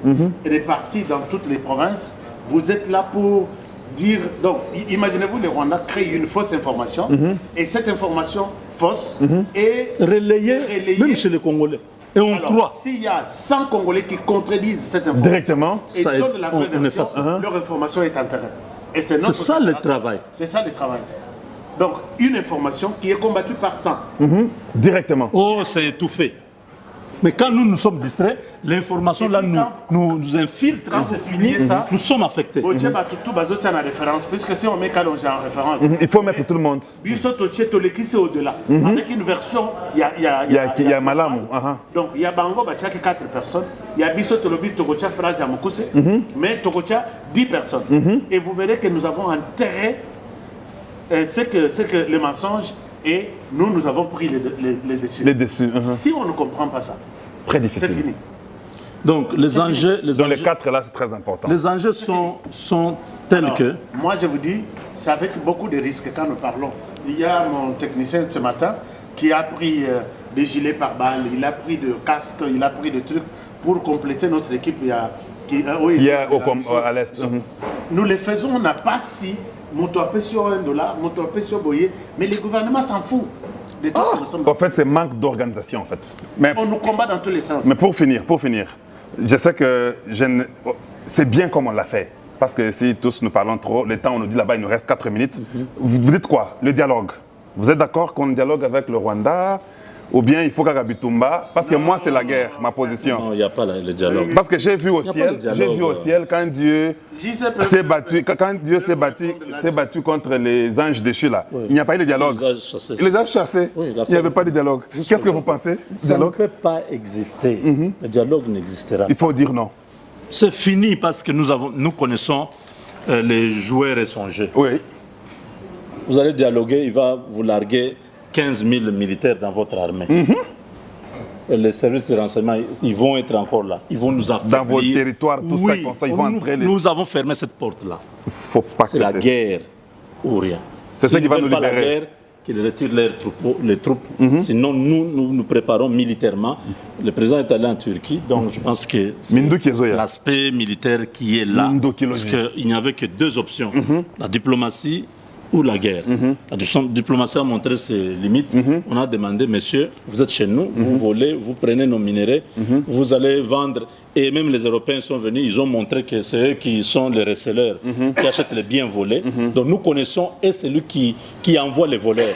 et répartis dans toutes les provinces. Vous êtes là pour dire... Donc, imaginez-vous, les Rwandais créent une fausse information, et cette information fausse est Relayé, relayée. même chez les Congolais. Et on Alors, croit. s'il y a 100 Congolais qui contredisent cette information, Directement. et Ça, donnent la vraie on version, efface ça. leur information est enterrée. Et c'est C'est ça le travail. C'est ça le travail. Donc, une information qui est combattue par 100. Directement. Oh, c'est étouffé. Mais quand nous sommes distraits, l'information là nous infiltre, Quand et c'est vous fini, publiez ça, nous sommes affectés. Botier Batutu Bazotia en référence, puisque si on met Kalonji en référence, Il faut mettre tout le monde. Biso Toché Toleki c'est au-delà. Avec une version, il Il y a Malamu. Donc il y a Bango Batiaki 4 personnes, il y a Biso Tolobi Togocha Phrase à Mokuse, mais Togocha 10 personnes. Et vous verrez que nous avons intérêt, c'est que les mensonges, et nous avons pris les dessus. Les dessus. Si on ne comprend pas ça, Très c'est difficile. fini. Donc les enjeux, Dans les 4 là, c'est très important. les enjeux sont tels Alors, que. moi, je vous dis, c'est avec beaucoup de risques quand nous parlons. Il y a mon technicien ce matin qui a pris des gilets pare-balles, il a pris de casques, il a pris des trucs pour compléter notre équipe. Il y a À l'est. Nous les faisons, on n'a pas si, moto sur $1, moto sur boyer, mais le gouvernement s'en fout de tout ce que nous sommes. En fait, c'est manque d'organisation en fait. Mais, On nous combat dans tous les sens. mais pour finir, Je sais que c'est bien comme on l'a fait. Parce que si tous nous parlons trop, le temps, on nous dit là-bas, il nous reste 4 minutes. Vous dites quoi? Le dialogue. Vous êtes d'accord qu'on dialogue avec le Rwanda? Ou bien il faut qu'Agabitumba? Parce que moi, c'est la guerre, ma position. Non, il n'y a pas le dialogue. Parce que j'ai vu au ciel, quand Dieu s'est battu, contre les anges déchus là. Oui. Il n'y a pas eu de dialogue. Les anges chassés. Il n'y avait pas de dialogue. Qu'est-ce que vous pensez? Ça ne peut pas exister. Le dialogue n'existera pas. Il faut dire non. C'est fini parce que nous connaissons les joueurs et son jeu. Oui. Vous allez dialoguer, il va vous larguer 15 000 militaires dans votre armée. Et les services de renseignement, ils vont être encore là. Ils vont nous affaiblir. Dans vos territoires, tout ça, comme ça, ils vont entrer. Nous avons fermé cette porte-là. Faut pas. C'est la guerre ou rien. C'est ça qui va nous libérer. La guerre, qu'ils retirent les troupes. Sinon, nous préparons militairement. Le président est allé en Turquie, donc je pense que c'est l'aspect militaire qui est là. Parce qu'il n'y avait que deux options, la diplomatie ou la guerre. La diplomatie a montré ses limites. On a demandé, messieurs, vous êtes chez nous, vous volez, vous prenez nos minerais, vous allez vendre. Et même les Européens sont venus, ils ont montré que c'est eux qui sont les receleurs, qui achètent les biens volés. Donc nous connaissons et c'est lui qui envoie les voleurs.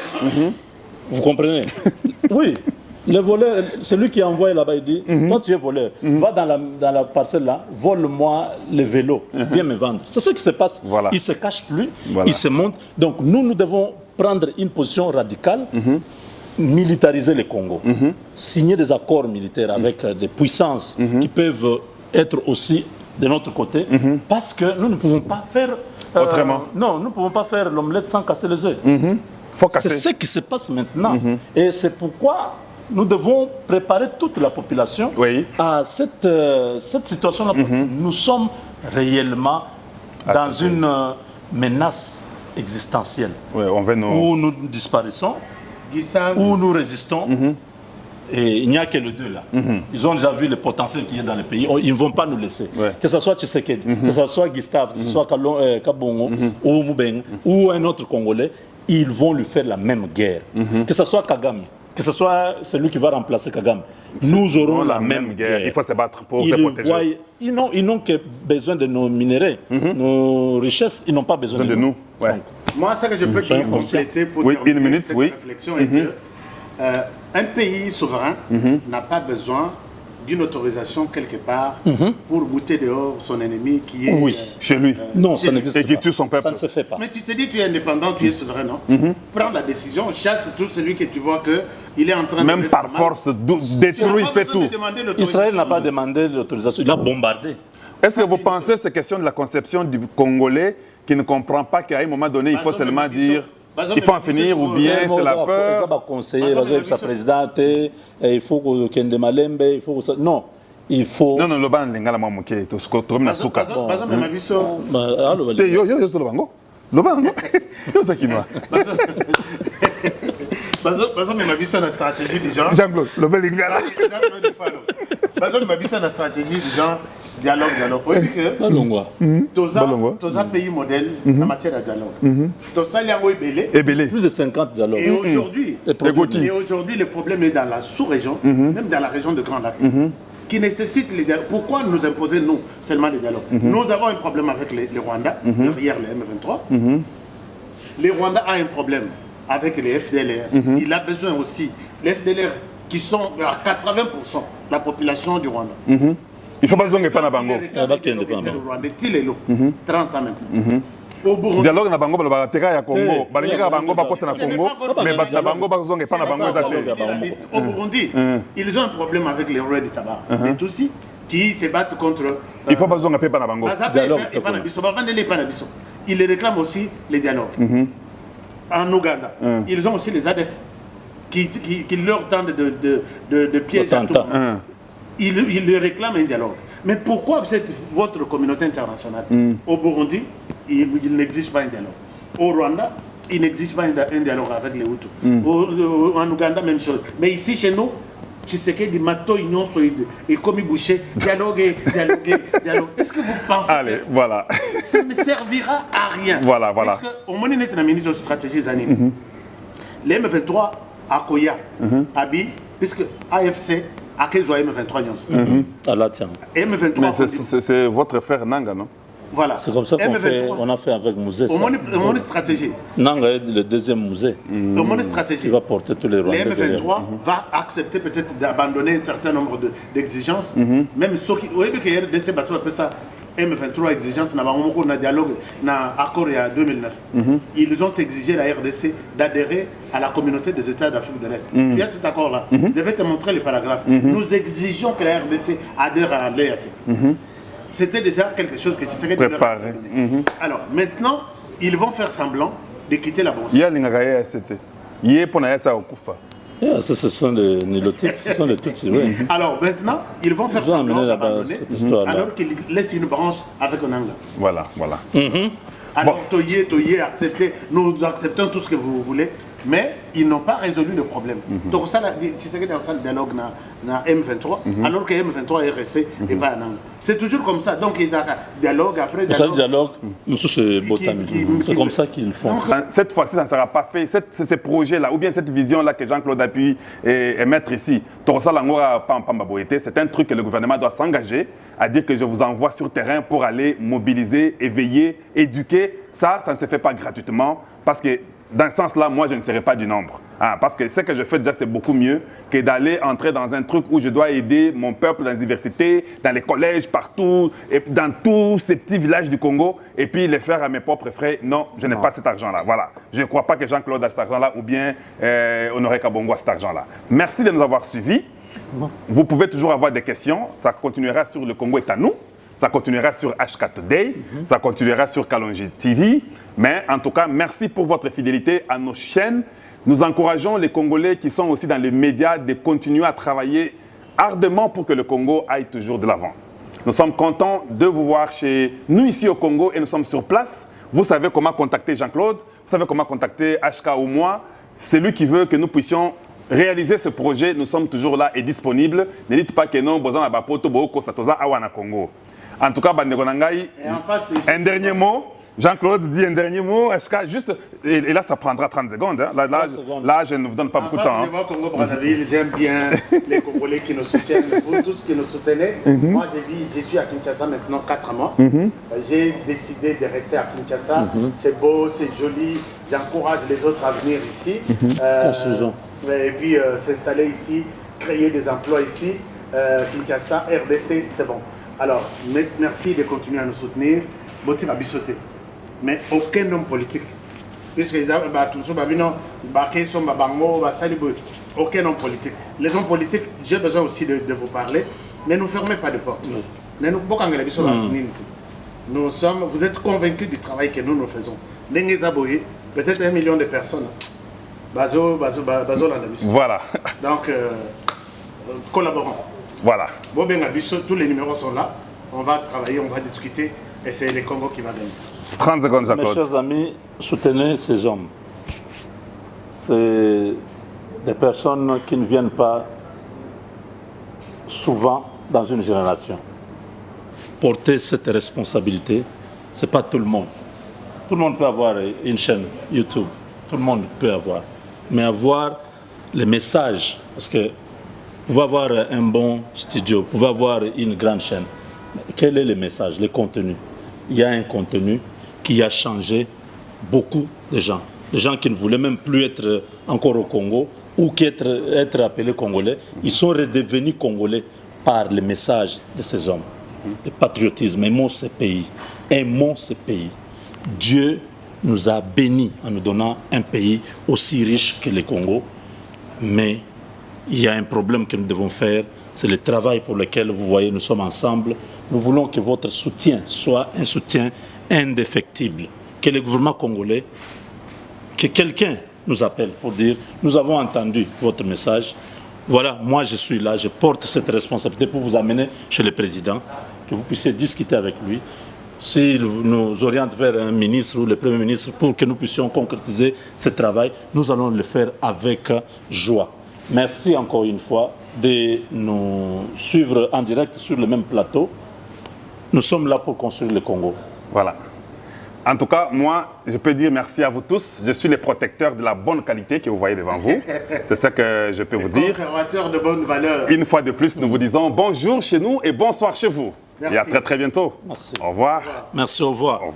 Vous comprenez? Oui. Le voleur, celui qui envoie là-bas, il dit, toi tu es voleur, va dans la parcelle là, vole-moi le vélo, viens me vendre. C'est ce qui se passe. Voilà. Il ne se cache plus, il se monte. Donc nous devons prendre une position radicale, militariser le Congo, signer des accords militaires avec des puissances qui peuvent être aussi de notre côté, parce que nous ne pouvons pas faire... autrement. Non, nous ne pouvons pas faire l'omelette sans casser les œufs. C'est ce qui se passe maintenant. Et c'est pourquoi... Nous devons préparer toute la population à cette situation-là, parce que nous sommes réellement dans une menace existentielle. Où nous disparaissons, où nous résistons, et il n'y a que les deux là. Ils ont déjà vu le potentiel qu'il y a dans le pays, ils ne vont pas nous laisser. Que ce soit Tshisekedi, que ce soit Gustave, que ce soit Kabongo, ou Moubeng, ou un autre Congolais, ils vont lui faire la même guerre. Que ce soit Kagame, que ce soit celui qui va remplacer Kagame, nous aurons la même guerre. Il faut se battre pour se protéger. Ils n'ont que besoin de nos minerais, nos richesses, ils n'ont pas besoin de nous. Donc, moi, ce que je peux compléter pour terminer cette réflexion est que un pays souverain n'a pas besoin d'une autorisation quelque part pour bouter dehors son ennemi qui est chez lui. Non, ça n'existe pas. Et qui tue son peuple. Ça ne se fait pas. Mais tu te dis tu es indépendant, tu es souverain, non? Prends la décision, chasse tout celui que tu vois qu'il est en train de... Même par force, détruit, fait tout. Israël n'a pas demandé l'autorisation, il a bombardé. Est-ce que vous pensez que c'est question de la conception du Congolais qui ne comprend pas qu'à un moment donné, il faut seulement dire... Il faut en finir ou bien c'est la peur. Ça va conseiller, sa présidente, il faut qu'il y ait Malembe, il faut que... Non, il faut... Non, le ban lingala mamuke, to skotom na suka. Yo so le bango. Le bango. Yo ça qui noir. Bazo me mabiso na stratégie du genre. Jean-Claude, le bel lingala. Bazo me mabiso na stratégie du genre dialogue. Oui que toza pays modèle en matière de dialogue. Donc ça il y a ébélé. Plus de 50 dialogues. Et aujourd'hui, le problème est dans la sous-région, même dans la région de Grand Lac, qui nécessite les dialogues. Pourquoi nous imposer, nous, seulement des dialogues? Nous avons un problème avec les Rwandais, derrière les M23. Les Rwandais ont un problème avec les FDLR. Il a besoin aussi, les FDLR qui sont à 80% la population du Rwanda. Il faut pas zonguer pas na bango. Le Rwanda, il est là, 30 ans maintenant. Au Burundi. Dialogue na bango ba teka ya Congo, ba linga bango ba kota na Congo, mais ba bango ba zonguer pas na bango Au Burundi, ils ont un problème avec les Red Tabar. Les Tutsis qui se battent contre... Il faut pas zonguer pas na bango. Ils réclament aussi les dialogues. En Ouganda, ils ont aussi les ADF qui leur tendent de pièges à tout. Ils réclament un dialogue. Mais pourquoi votre communauté internationale, au Burundi, il n'existe pas un dialogue. Au Rwanda, il n'existe pas un dialogue avec les Hutus. En Ouganda, même chose. Mais ici, chez nous, Tshisekedi Mato Union et Komi Boucher, dialogue. Est-ce que vous pensez que ça ne servira à rien? Voilà. Parce qu'au moment où on a ministre de stratégie des années, les M23 à Koya, Abi, puisque AFC à quel M23 À la tienne. M23. Mais c'est votre frère Nanga, non? Voilà. C'est comme ça qu'on a fait avec Mouzé. Au moins stratégie. Nanga est le deuxième Mouzé. Au moins stratégie. Il va porter tous les Rwandais. Les M23 va accepter peut-être d'abandonner un certain nombre d'exigences. Même ceux qui. Vous voyez que RDC appelle ça M23 exigences, on a dialogue, on a accord il y a 2009. Ils ont exigé la RDC d'adhérer à la communauté des États d'Afrique de l'Est. Tu as cet accord-là. Je vais te montrer les paragraphes. Nous exigeons que la RDC adhère à l'EAC. C'était déjà quelque chose que tu sais que tu leur as donné. Alors maintenant, ils vont faire semblant de quitter la Bonne. Il y a l'ingrédient, c'était. Il y a pour ça au Koufa. Ce sont les Nilotiques, ce sont les Tutsis, oui. Alors maintenant, ils vont faire semblant d'abandonner alors qu'ils laissent une branche avec Onanga. Voilà. Alors, Toye, acceptez, nous acceptons tout ce que vous voulez, mais ils n'ont pas résolu le problème. Donc ça, tu sais que dans le dialogue na M23, alors que M23 est resté et pas Onanga. C'est toujours comme ça. Donc il y a dialogue après dialogue. C'est comme ça qu'ils font. Cette fois-ci, ça ne sera pas fait. Ces projets-là, ou bien cette vision-là que Jean-Claude appuie et mettre ici, c'est un truc que le gouvernement doit s'engager à dire que je vous envoie sur terrain pour aller mobiliser, éveiller, éduquer. Ça ne se fait pas gratuitement parce que dans ce sens-là, moi, je ne serai pas du nombre. Parce que ce que je fais déjà, c'est beaucoup mieux que d'aller entrer dans un truc où je dois aider mon peuple dans les universités, dans les collèges, partout, et dans tous ces petits villages du Congo, et puis les faire à mes propres frais. Non, je n'ai pas cet argent-là. Voilà. Je ne crois pas que Jean-Claude a cet argent-là ou bien Honoré Kabongo a cet argent-là. Merci de nous avoir suivis. Vous pouvez toujours avoir des questions. Ça continuera sur Le Congo est à nous. Ça continuera sur HK Today, ça continuera sur Kalonji TV. Mais en tout cas, merci pour votre fidélité à nos chaînes. Nous encourageons les Congolais qui sont aussi dans les médias de continuer à travailler ardemment pour que le Congo aille toujours de l'avant. Nous sommes contents de vous voir chez nous ici au Congo et nous sommes sur place. Vous savez comment contacter Jean-Claude, vous savez comment contacter HK ou moi. C'est lui qui veut que nous puissions réaliser ce projet. Nous sommes toujours là et disponibles. Ne dites pas que non, Bozan Abapoto, Boko, Satoza, Awana Congo. En tout cas, Bandegonangaï, un dernier mot. Jean-Claude dit un dernier mot. Juste, et là, ça prendra 30 secondes. Hein. Là, je ne vous donne pas beaucoup de temps. Hein. Congo-Brazzaville, j'aime bien les Congolais qui nous soutiennent, vous tous qui nous soutenez. Moi, je suis à Kinshasa maintenant 4 mois. J'ai décidé de rester à Kinshasa. C'est beau, c'est joli. J'encourage les autres à venir ici. Et puis s'installer ici, créer des emplois ici. Kinshasa, RDC, c'est bon. Alors, merci de continuer à nous soutenir. Botti a bissoté. Mais aucun homme politique. Puisque les aucun homme politique. Les hommes politiques, j'ai besoin aussi de vous parler. Ne nous fermez pas de porte. Vous êtes convaincus du travail que nous faisons. Peut-être 1 million de personnes. Voilà. Donc, collaborons. Voilà. Tous les numéros sont là. On va travailler, on va discuter et c'est le Congo qui va gagner. 30 secondes, Jean-Claude. Mes chers amis, soutenez ces hommes. C'est des personnes qui ne viennent pas souvent dans une génération. Porter cette responsabilité, ce n'est pas tout le monde. Tout le monde peut avoir une chaîne YouTube. Tout le monde peut avoir. Mais avoir les messages, parce que vous pouvez avoir un bon studio, vous pouvez avoir une grande chaîne. Quel est le message, le contenu? Il y a un contenu qui a changé beaucoup de gens. Les gens qui ne voulaient même plus être encore au Congo ou qui être appelés Congolais, ils sont redevenus Congolais par le message de ces hommes. Le patriotisme, aimons ce pays. Aimons ce pays. Dieu nous a bénis en nous donnant un pays aussi riche que le Congo, mais il y a un problème que nous devons faire, c'est le travail pour lequel, vous voyez, nous sommes ensemble. Nous voulons que votre soutien soit un soutien indéfectible. Que le gouvernement congolais, que quelqu'un nous appelle pour dire « Nous avons entendu votre message. Voilà, moi je suis là, je porte cette responsabilité pour vous amener chez le président, que vous puissiez discuter avec lui. S'il nous oriente vers un ministre ou le Premier ministre pour que nous puissions concrétiser ce travail, nous allons le faire avec joie. » Merci encore une fois de nous suivre en direct sur le même plateau. Nous sommes là pour construire le Congo. Voilà. En tout cas, moi, je peux dire merci à vous tous. Je suis le protecteur de la bonne qualité que vous voyez devant vous. C'est ça que je peux vous dire. Conservateur de bonne valeur. Une fois de plus, nous vous disons bonjour chez nous et bonsoir chez vous. Merci. Et à très très bientôt. Merci. Au revoir. Merci, au revoir. Au revoir.